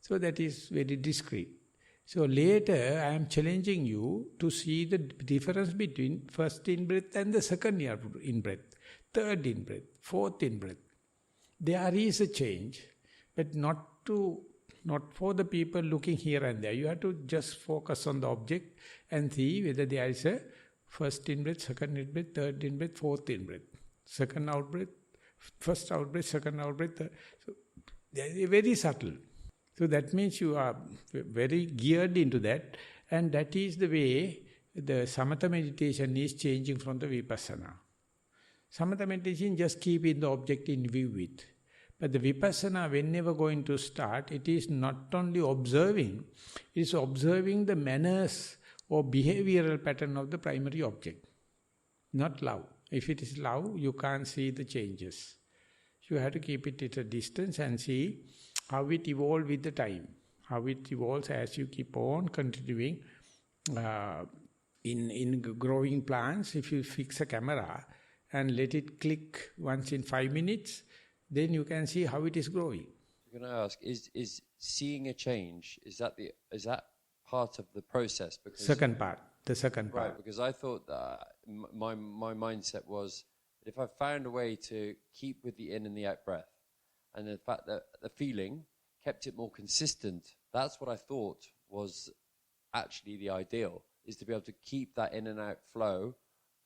So that is very discrete. So later I am challenging you to see the difference between first in-breath and the second in-breath, third in-breath, fourth in-breath. There is a change, but not for the people looking here and there. You have to just focus on the object and see whether there is a first in-breath, second in-breath, third in-breath, fourth in-breath, second out-breath, first out-breath, second out-breath. So they are very subtle. So that means you are very geared into that, and that is the way the samatha meditation is changing from the vipassana. Samatha meditation just keeping the object in view with. But the vipassana, whenever going to start, it is not only observing, it is observing the manners or behavioral pattern of the primary object, not love. If it is love, you can't see the changes. You have to keep it at a distance and see how it evolves with the time, how it evolves as you keep on continuing. In growing plants, if you fix a camera and let it click once in 5 minutes, then you can see how it is growing. I'm going to ask, is seeing a change, is that part of the process? Because the second part. Right, because I thought that my mindset was that if I found a way to keep with the in and the out breath, and the fact that the feeling kept it more consistent, that's what I thought was actually the ideal, is to be able to keep that in and out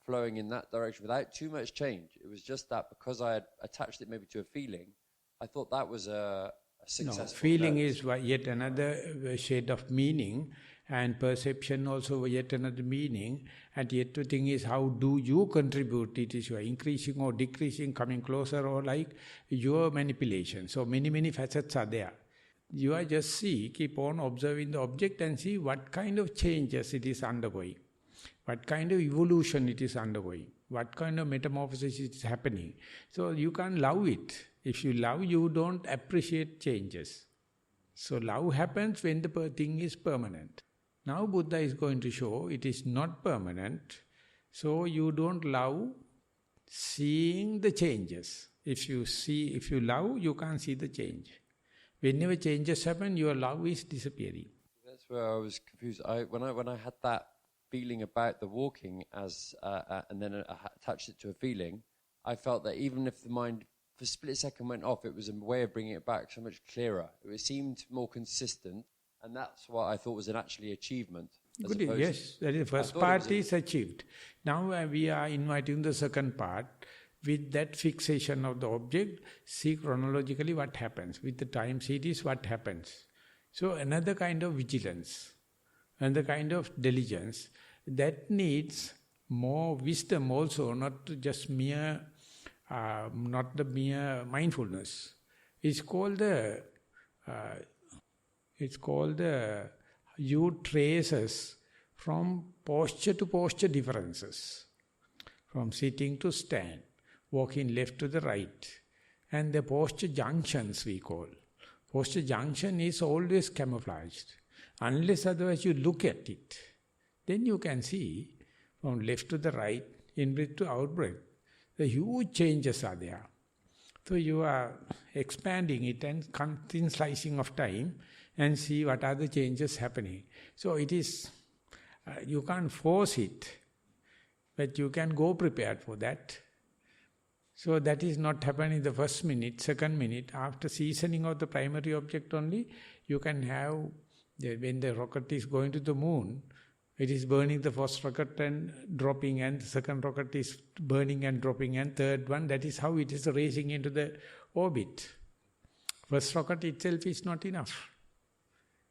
flowing in that direction without too much change. It was just that because I had attached it maybe to a feeling, I thought that was a successful... No, feeling is yet another shade of meaning, and perception also yet another meaning, and yet the thing is how do you contribute? It is you are increasing or decreasing, coming closer, or like your manipulation. So many facets are there. You are just keep on observing the object and see what kind of changes it is undergoing. What kind of evolution it is undergoing, what kind of metamorphosis is happening. So you can't love it. If you love, you don't appreciate changes. So love happens when the thing is permanent. Now Buddha is going to show it is not permanent, so you don't love seeing the changes. If you love, you can't see the change. Whenever changes happen, your love is disappearing. That's where I was confused. When I had that feeling about the walking and then I attached it to a feeling, I felt that even if the mind for a split second went off, it was a way of bringing it back so much clearer. It seemed more consistent, and that's what I thought was an actually achievement. Good, yes, that is the first part is achieved. Now we are inviting the second part. With that fixation of the object, see chronologically what happens. With the time series, what happens. So another kind of vigilance, another kind of diligence, that needs more wisdom also, not just mere, not the mere mindfulness. It's called the you traces from posture to posture differences, from sitting to stand, walking left to the right, and the posture junctions we call. Posture junction is always camouflaged. Unless otherwise you look at it, then you can see from left to the right, in-breath to out-breath, the huge changes are there. So you are expanding it and thin slicing of time and see what are the changes happening. So it is, you can't force it, but you can go prepared for that. So that is not happening in the first minute, second minute. After seasoning of the primary object only, you can have, when the rocket is going to the moon, it is burning the first rocket and dropping, and the second rocket is burning and dropping, and third one, that is how it is racing into the orbit. First rocket itself is not enough.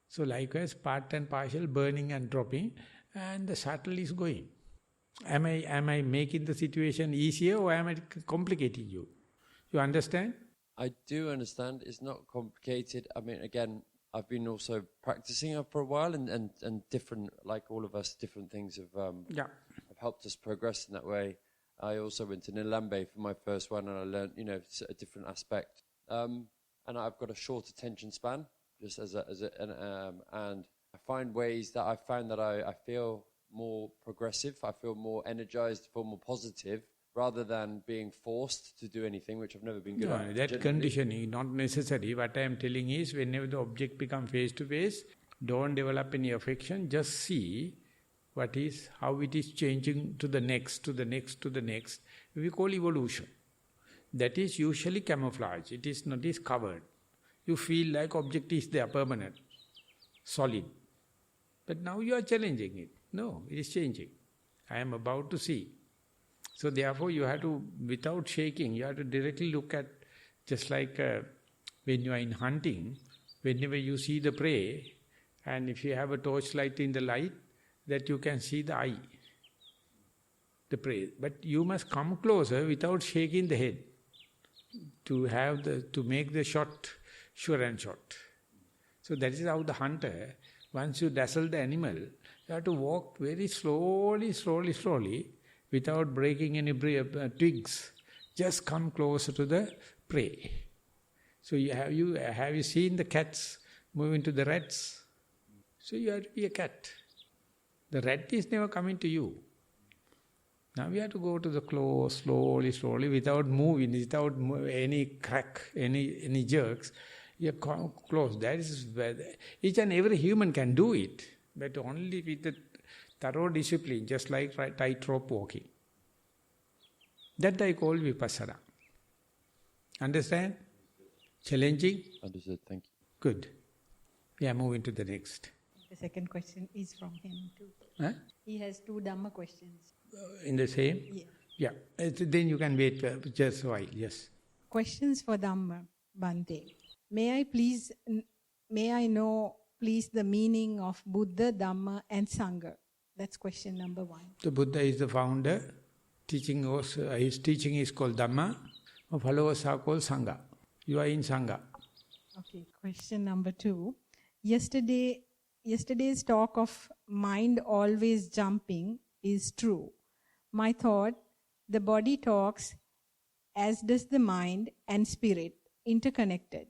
So likewise, part and partial burning and dropping, and the shuttle is going. Am I making the situation easier, or am I complicating you? You understand? I do understand. It's not complicated. I mean, again, I've been also practicing it for a while, and different, like all of us, different things have helped us progress in that way. I also went to Nilambe for my first one, and I learned, a different aspect. And I've got a short attention span, just and I find ways that I found that I feel more progressive, I feel more energized, feel more positive, rather than being forced to do anything, which I've never been good at. That conditioning, not necessary. What I am telling is, whenever the object becomes face to face, don't develop any affection, just see how it is changing to the next, to the next, to the next. We call evolution. That is usually camouflage. It is not covered. You feel like object is there, permanent, solid. But now you are challenging it. No, it is changing. I am about to see. So therefore you have to, without shaking, you have to directly look at, just like when you are in hunting, whenever you see the prey, and if you have a torchlight in the light, that you can see the eye, the prey. But you must come closer without shaking the head to make the shot sure and short. So that is how the hunter, once you dazzle the animal, you have to walk very slowly, without breaking any twigs. Just come closer to the prey. So have you seen the cats moving to the rats? So you have to be a cat. The rat is never coming to you. Now we have to go to the close, slowly, without moving, without any crack, any jerks. You come close. That is where each and every human can do it, but only with the thorough discipline, just like tightrope walking. That I call vipassana. Understand? Challenging? Understood, thank you. Good. We are moving to the next. The second question is from him too. Huh? He has 2 Dhamma questions. In the same? Yeah. Then you can wait just a while, yes. Questions for Dhamma, Bhante. May I know, please, the meaning of Buddha, Dhamma and Sangha? That's question number 1. The Buddha is the founder. His teaching is called Dhamma. Followers are called Sangha. You are in Sangha. Okay, question number 2. Yesterday's talk of mind always jumping is true. My thought, the body talks, as does the mind and spirit, interconnected.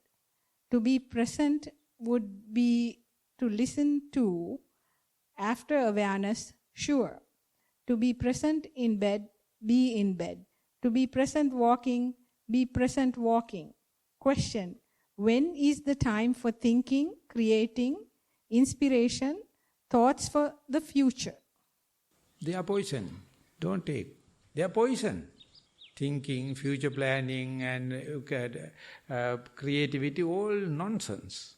To be present would be to listen to, after awareness, sure. To be present in bed, be in bed. To be present walking, be present walking. Question, when is the time for thinking, creating, inspiration, thoughts for the future? They are poison. Don't take. They are poison. Thinking, future planning and creativity, all nonsense.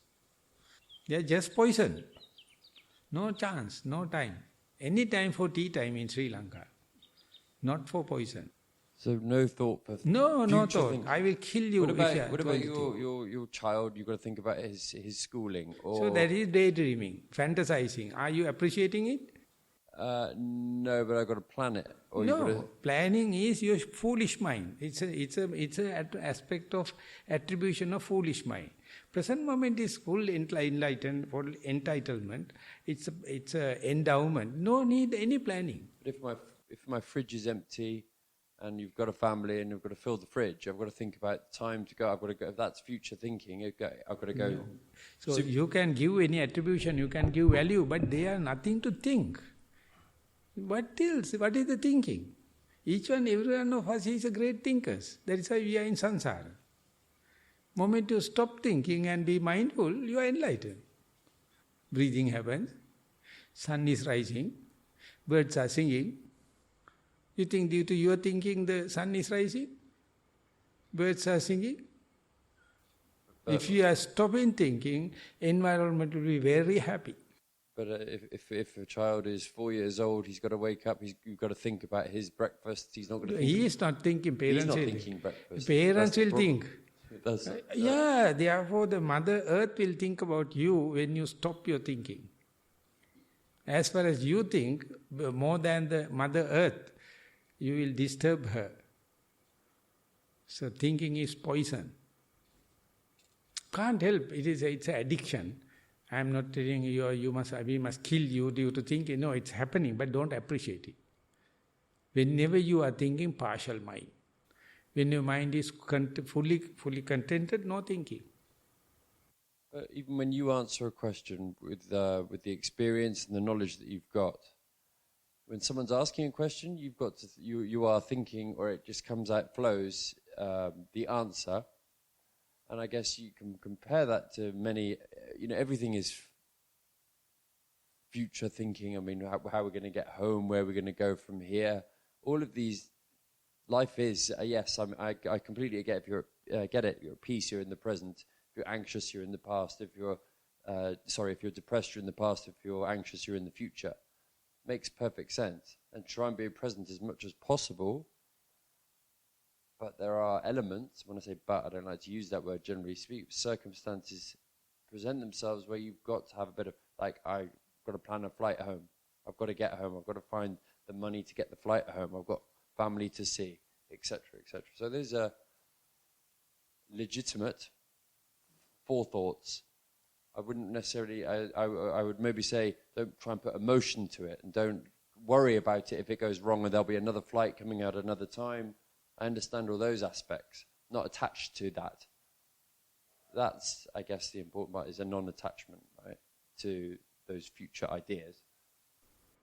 They are just poison. No chance, no time. Any time for tea time in Sri Lanka. Not for poison. So no thought for No thought. Things. I will kill you. What about your child? You've got to think about his schooling. Or So that is daydreaming, fantasizing. Are you appreciating it? No, but I've got to plan it. Or No, planning is your foolish mind. It's an aspect of attribution of foolish mind. Present moment is full enlightened, full entitlement. It's a endowment. No need any planning. But if my fridge is empty, and you've got a family and you've got to fill the fridge, I've got to think about time to go. I've got to go. If that's future thinking, I've got to go. No. So you can give any attribution, you can give value, but they are nothing to think. What else? What is the thinking? Every one of us is a great thinkers. That is why we are in samsara. Moment you stop thinking and be mindful, you are enlightened. Breathing happens, sun is rising, birds are singing. You think due to your thinking the sun is rising? birds are singing. If you are stopping thinking, environment will be very happy. But if a child is 4 years old, he's got to wake up, you've got to think about his breakfast, he's not going to think... He is not thinking, parents he's not will thinking think. breakfast. Parents will think. Yeah, therefore the Mother Earth will think about you when you stop your thinking. As far as you think, more than the Mother Earth, you will disturb her. So thinking is poison. Can't help, it's an addiction. I am not telling you, we must kill you due to thinking. No, it's happening, but don't appreciate it. Whenever you are thinking, partial mind. When your mind is fully contented, no thinking. Even when you answer a question with the experience and the knowledge that you've got, when someone's asking a question, you've got to you are thinking, or it just comes out, flows the answer. And I guess you can compare that to many, everything is future thinking. I mean, how we're going to get home, where we're going to go from here. All of these, life is, yes, I completely get it. If you're at peace, you're in the present. If you're anxious, you're in the past. If you're depressed, you're in the past. If you're anxious, you're in the future. Makes perfect sense. And try and be present as much as possible. But there are elements, when I say but, I don't like to use that word generally speak, circumstances present themselves where you've got to have a bit of, like, I've got to plan a flight home. I've got to get home. I've got to find the money to get the flight home. I've got family to see, etc., etc. So there's a legitimate forethoughts. I wouldn't necessarily, I would maybe say, don't try and put emotion to it and don't worry about it if it goes wrong and there'll be another flight coming out another time. I understand all those aspects, not attached to that. That's, I guess, the important part, is a non-attachment, right, to those future ideas.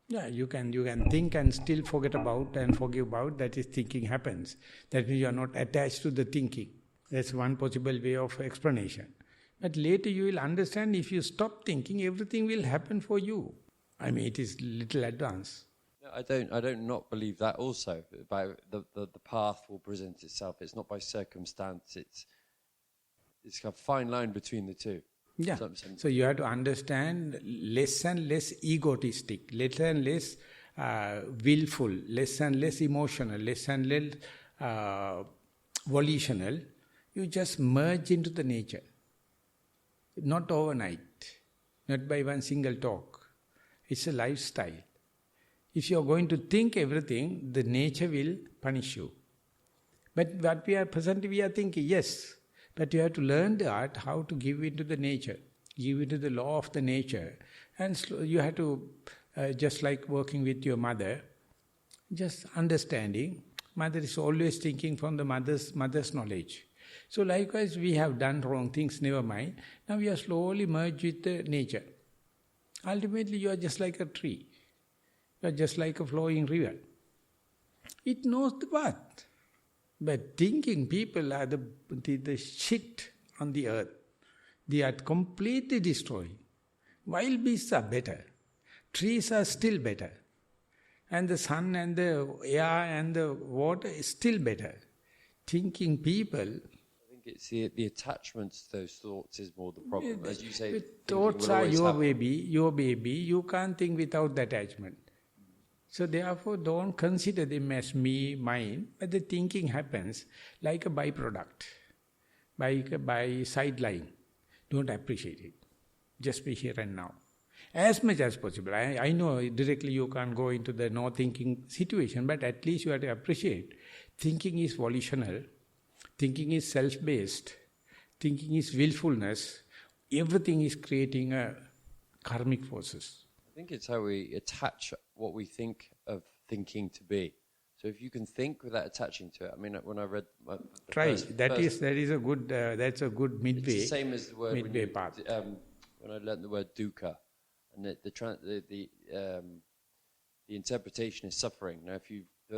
Yeah, you can think and still forget about and forgive about, that is, thinking happens. That means you are not attached to the thinking. That's one possible way of explanation. But later you will understand, if you stop thinking, everything will happen for you. I mean, it is little advanced. I don't not believe that also. By the path will present itself. It's not by circumstance. It's a fine line between the two. Yeah. So you have to understand less and less egotistic, less and less willful, less and less emotional, less and less volitional. You just merge into the nature. Not overnight, not by one single talk. It's a lifestyle. If you are going to think everything, the nature will punish you. But what presently we are thinking, yes, but you have to learn the art how to give into the nature, give into the law of the nature. And you have to, just like working with your mother, just understanding, mother is always thinking from the mother's knowledge. So likewise, we have done wrong things, never mind. Now we are slowly merged with the nature. Ultimately, you are just like a tree. You are just like a flowing river. It knows the path. But thinking people are the shit on the earth. They are completely destroying. Wild beasts are better. Trees are still better. And the sun and the air and the water is still better. Thinking people... I think it's the attachment to those thoughts is more the problem. As you say, thoughts are your baby, you can't think without the attachment. So therefore don't consider them as me, mine, but the thinking happens like a byproduct, by sideline. Don't appreciate it. Just be here and now. As much as possible. I know directly you can't go into the no thinking situation, but at least you have to appreciate. Thinking is volitional. Thinking is self-based. Thinking is willfulness. Everything is creating a karmic forces. I think it's how we attach what we think of thinking to be. So if you can think without attaching to it, I mean, when I read... That's a good midway. It's the same as the word midway path. When I learned the word dukkha, and the interpretation is suffering. Now,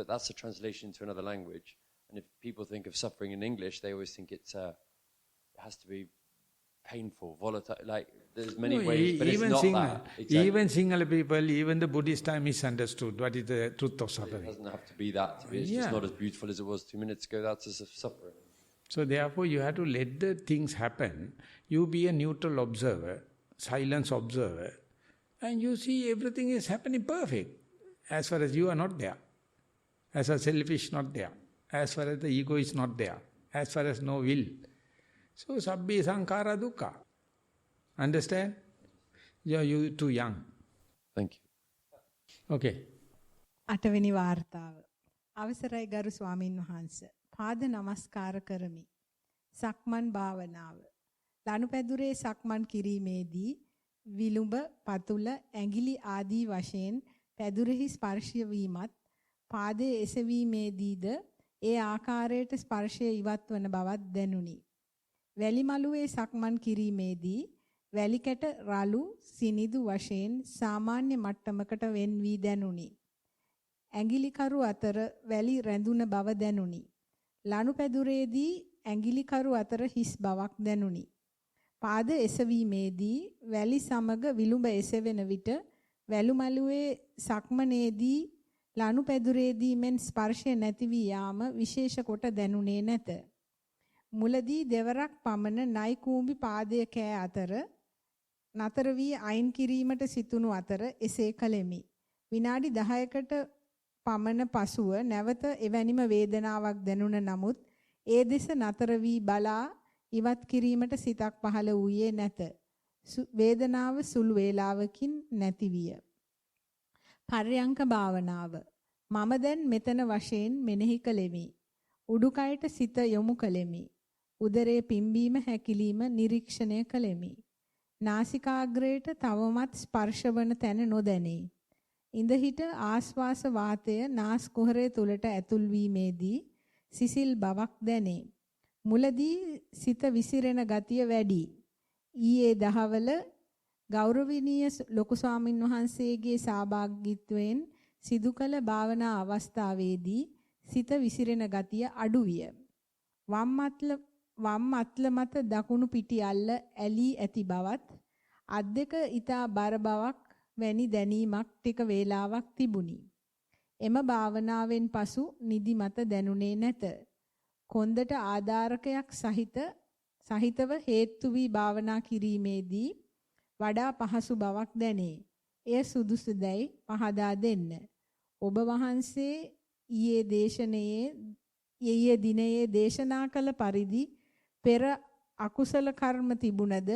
that's a translation to another language, and if people think of suffering in English, they always think it has to be painful, volatile. Like there's many ways, but even it's not that. Exactly. Even Sinhala people, even the Buddhists are misunderstood what is the truth of suffering. It doesn't have to be that. It's just not as beautiful as it was 2 minutes ago. That's as suffering. So therefore you have to let the things happen. You be a neutral observer, silence observer, and you see everything is happening perfect. As far as you are not there. As far as selfish not there. As far as the ego is not there. As far as no will. So sabbe sankhara dukkha. Understand? You too young. Thank you. Okay. අටවෙනි වාර්තාව. අවසරයි ගරු ස්වාමින් වහන්සේ. පාද නමස්කාර කරමි. සක්මන් භාවනාව. ලනුපැදුරේ සක්මන් කිරීමේදී විලුඹ, පතුල, ඇඟිලි ආදී වශයෙන් පැදුරෙහි ස්පර්ශය වීමත් පාදයේ එසවීමේදීද ඒ ආකාරයට ස්පර්ශය ඉවත් වන බවක් දැනුනි. වැලි මළුවේ සක්මන් කිරීමේදී වැලි කැට රළු සිනිදු වශයෙන් සාමාන්‍ය මට්ටමකට වෙන් වී දැනුනි. ඇඟිලිකරු අතර වැලි රැඳුන බව දැනුනි. ලනුපැදුරේදී ඇඟිලිකරු අතර හිස් බවක් දැනුනි. පාද එසවීමේදී වැලි සමග විලුඹ එසවෙන විට වැලුමලුවේ සක්මනේදී ලනුපැදුරේදී මෙන් ස්පර්ශය නැති වී යාම විශේෂ කොට දැනුනේ නැත. මුලදී දෙවරක් පමණ නයි කූඹි පාදය කෑ අතර නතර වී අයින් කිරීමට සිතුණු අතර එසේ කළෙමි. විනාඩි 10කට පමණ පසුව නැවත එවැනිම වේදනාවක් දැනුණ නමුත් ඒ දෙස නතර වී බලා ඉවත් කිරීමට සිතක් පහළ වූයේ නැත. වේදනාව සුළු වේලාවකින් නැති විය. පර්යංක භාවනාව. මම දැන් මෙතන වශයෙන් මෙනෙහි කළෙමි. උඩුකයට සිත යොමු කළෙමි. උදරයේ පිම්බීම හැකිලිම නිරීක්ෂණය කළෙමි. නාසිකාග්‍රයට තවමත් ස්පර්ශවන තැන නොදැනේ. ඉඳහිට ආශ්වාස වාතය නාස් කුහරය තුලට ඇතුල් වීමේදී සිසිල් බවක් දැනේ. මුලදී සිත විසිරෙන ගතිය වැඩි. ඊයේ දහවල ගෞරවනීය ලොකු ස්වාමින් වහන්සේගේ සහභාගීත්වයෙන් සිදු කළ භාවනා අවස්ථාවේදී සිත විසිරෙන ගතිය අඩු විය. වම් අත්ල මත දකුණු පිටි අල්ල ඇලී ඇති බවත් අත් දෙක ඊතා බර බවක් වැනි දැනීමක් ටික වේලාවක් තිබුණි. එම භාවනාවෙන් පසු නිදිමත දැනුනේ නැත. කොන්දට ආධාරකයක් සහිතව හේතු වී භාවනා කිරීමේදී වඩා පහසු බවක් දැනේ. එය සුදුසුදැයි පහදා දෙන්න. ඔබ වහන්සේ ඊයේ දිනයේ දේශනා කළ පරිදි පෙර අකුසල කර්ම තිබුණද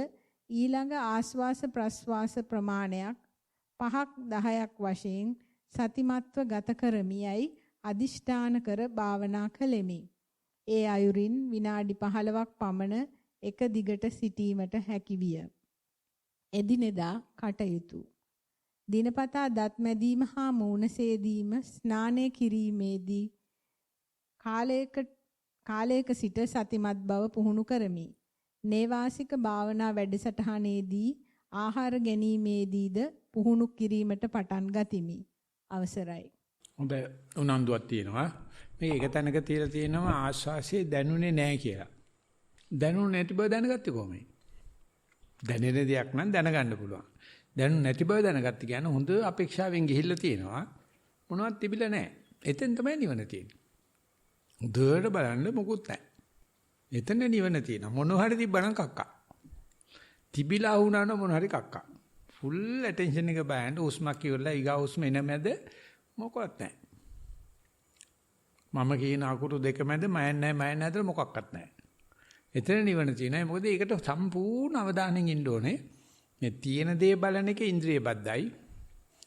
ඊළඟ ආස්වාස ප්‍රස්වාස ප්‍රමාණයක් 5ක් 10ක් වශයෙන් සතිමත්ව ගත කරමියයි අදිෂ්ඨාන කර භාවනා කළෙමි. ඒ අයුරින් විනාඩි 15ක් පමණ එක දිගට සිටීමට හැකි විය. එදිනෙදා කටයුතු. දිනපතා දත් මැදීම හා මූණ සේදීම ස්නානය කිරීමේදී කාලයක සිට සතිමත් බව පුහුණු කරමි. නේවාසික භාවනා වැඩසටහනේදී ආහාර ගැනීමේදීද පුහුණු කිරීමට පටන් ගතිමි. අවසරයි. හොඳ උනන්දුවක් තියෙනවා. මේක එක තැනක තියලා තියෙනවා ආස්වාසියේ දැනුනේ නැහැ කියලා. දැනුනේ නැති බව දැනගත්තේ කොහොමද? දැනෙන දෙයක් නම් දැනගන්න පුළුවන්. දැනුනේ නැති බව දැනගත්ත කියන්නේ හොඳ අපේක්ෂාවෙන් ගිහිල්ලා තියෙනවා. මොනවත් තිබිලා නැහැ. එතෙන් තමයි නිවන තියෙන්නේ. හොඳට බලන්න මොකුත් නැහැ. එතන නිවන තියෙනවා. මොන හරි තිබ්බනම් කක්කා. තිබිලා වුණාන මොන හරි කක්කා. ෆුල් ඇටෙන්ෂන් එක බෑන්ඩ් උස්මක් කියවලා ඊගා උස්ම එන මැද මොකවත් නැහැ. මම කියන අකුරු දෙක මැද මයන් නැහැ මොකක්වත් නැහැ. එතන නිවන තියෙනවා. මොකද ඒකට සම්පූර්ණ අවධානයෙන් ඉන්න ඕනේ. මේ තියෙන දේ බලන එක ඉන්ද්‍රිය බද්ධයි.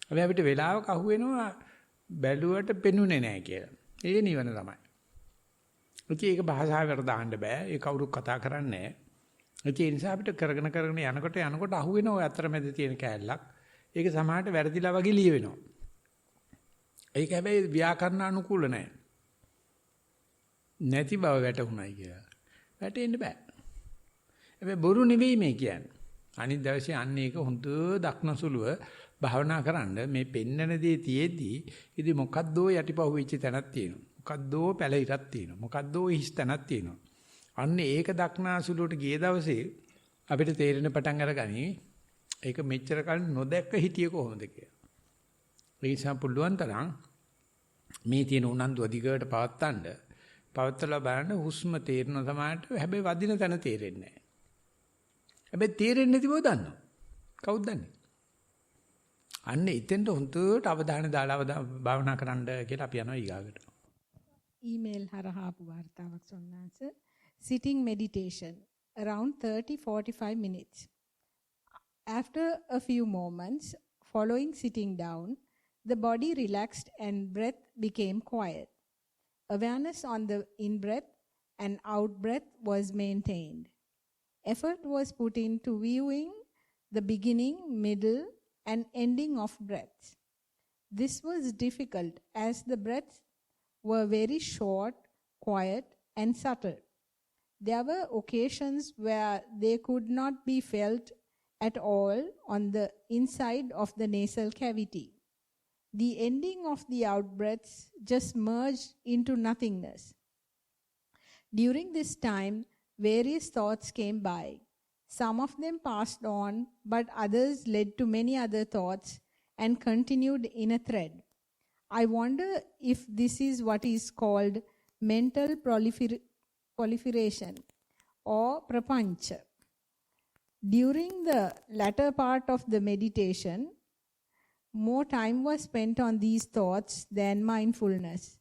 හැබැයි අපිට වෙලාවක අහුවෙනවා බැලුවට පෙනුනේ නැහැ කියලා. ඒ නිවන තමයි. ඒක භාෂාවකට දාන්න බෑ. ඒ කවුරුත් කතා කරන්නේ නැහැ. ඒ නිසා අපිට කරගෙන යනකොට අහුවෙන ඔය අතරමැද තියෙන කෑල්ලක්. ඒක සමහරට වැරදිලා වගේ ලියවෙනවා. ඒක හැබැයි ව්‍යාකරණ අනුකූල නැහැ. නැති බව වැටුණයි කියලා. වැටෙන්න බෑ. හැබැයි බොරු නෙවෙයි මේ කියන්නේ. අනිත් දවසේ අන්න ඒක හොඳ දක්නසුලුව භාවනා කරන්න මේ පෙන්නන දේ තියේදී ඉතින් මොකද්දෝ යටිපහුවෙච්ච තැනක් තියෙනවා. මොකද්දෝ පැලිරක් තියෙනවා. මොකද්දෝ හිස් තැනක් තියෙනවා. අන්න ඒක දක්නාසුලුවට ගිය දවසේ අපිට තේරෙන පටන් අරගනි ඒක මෙච්චර කල් නොදැක්ක හිටියේ කොහොමද කියලා. ඒ නිසා පුළුවන් තරම් මේ තියෙන උනන්දු අධිකයට පවත්තන්න පවත්තලා බලන්න හුස්ම තේරෙන සමානට හැබැයි වදින තැන තේරෙන්නේ නැහැ. හැබැයි තේරෙන්නේ නැතිව දන්නවා. කවුද දන්නේ? අන්න එතෙන්ට හොඳට අවධානය දාලා භාවනා කරන්න කියලා අපි යනවා ඊගාකට. email හරහා ආපු වාර්තාවක් සොන්නාංශ. Sitting meditation around 30-45 minutes. After a few moments following sitting down, the body relaxed and breath became quiet. Awareness on the in-breath and out-breath was maintained. Effort was put into viewing the beginning, middle, and ending of breaths. This was difficult as the breaths were very short, quiet, and subtle. There were occasions where they could not be felt at all on the inside of the nasal cavity. The ending of the out-breaths just merged into nothingness. During this time, various thoughts came by. Some of them passed on, but others led to many other thoughts and continued in a thread. I wonder if this is what is called mental proliferation or prapancha. During the latter part of the meditation, more time was spent on these thoughts than mindfulness.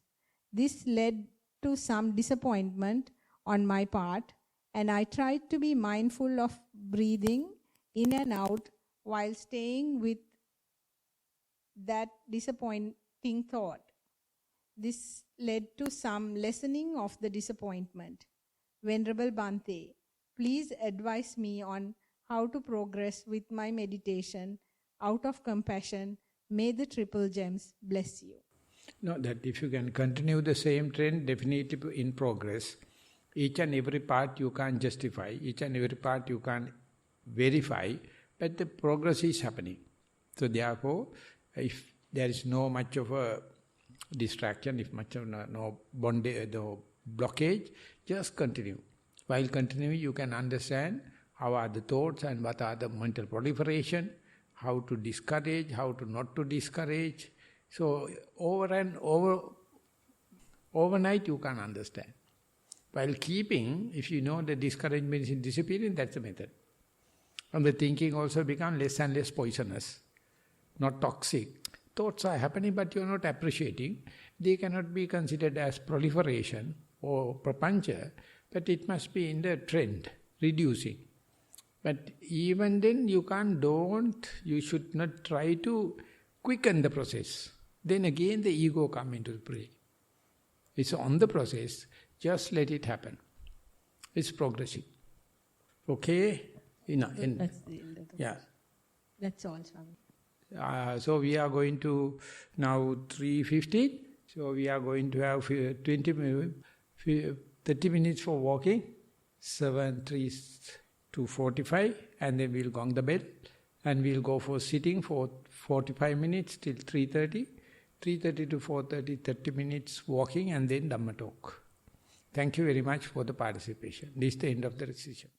This led to some disappointment on my part, and I tried to be mindful of breathing in and out while staying with that disappointing thought. This led to some lessening of the disappointment. Venerable Bhante, please advise me on how to progress with my meditation out of compassion. May the triple gems bless you. No, that if you can continue the same trend, definitely in progress. Each and every part you can't justify, each and every part you can't verify, but the progress is happening. So therefore, if there is no much of a distraction, if much of no blockage, just continue. While continuing, you can understand how are the thoughts and what are the mental proliferation, how to discourage, how to not to discourage. So overnight you can understand. While keeping, if you know the discouragement is disappearing, that's the method. And the thinking also become less and less poisonous, not toxic. Thoughts are happening but you are not appreciating. They cannot be considered as proliferation or prapancha, but it must be in the trend, reducing. But even then you should not try to quicken the process. Then again the ego come into play. It's on the process, just let it happen. It's progressing. Okay? That's the end of the Yeah. That's all, Swami. So we are going to now 3:15. So we are going to have 30 minutes for walking, 7:45, and then we'll gong the bell, and we'll go for sitting for 45 minutes till 3:30. 3:30 to 4:30, 30 minutes walking, and then Dhamma talk. Thank you very much for the participation. This is the end of the session.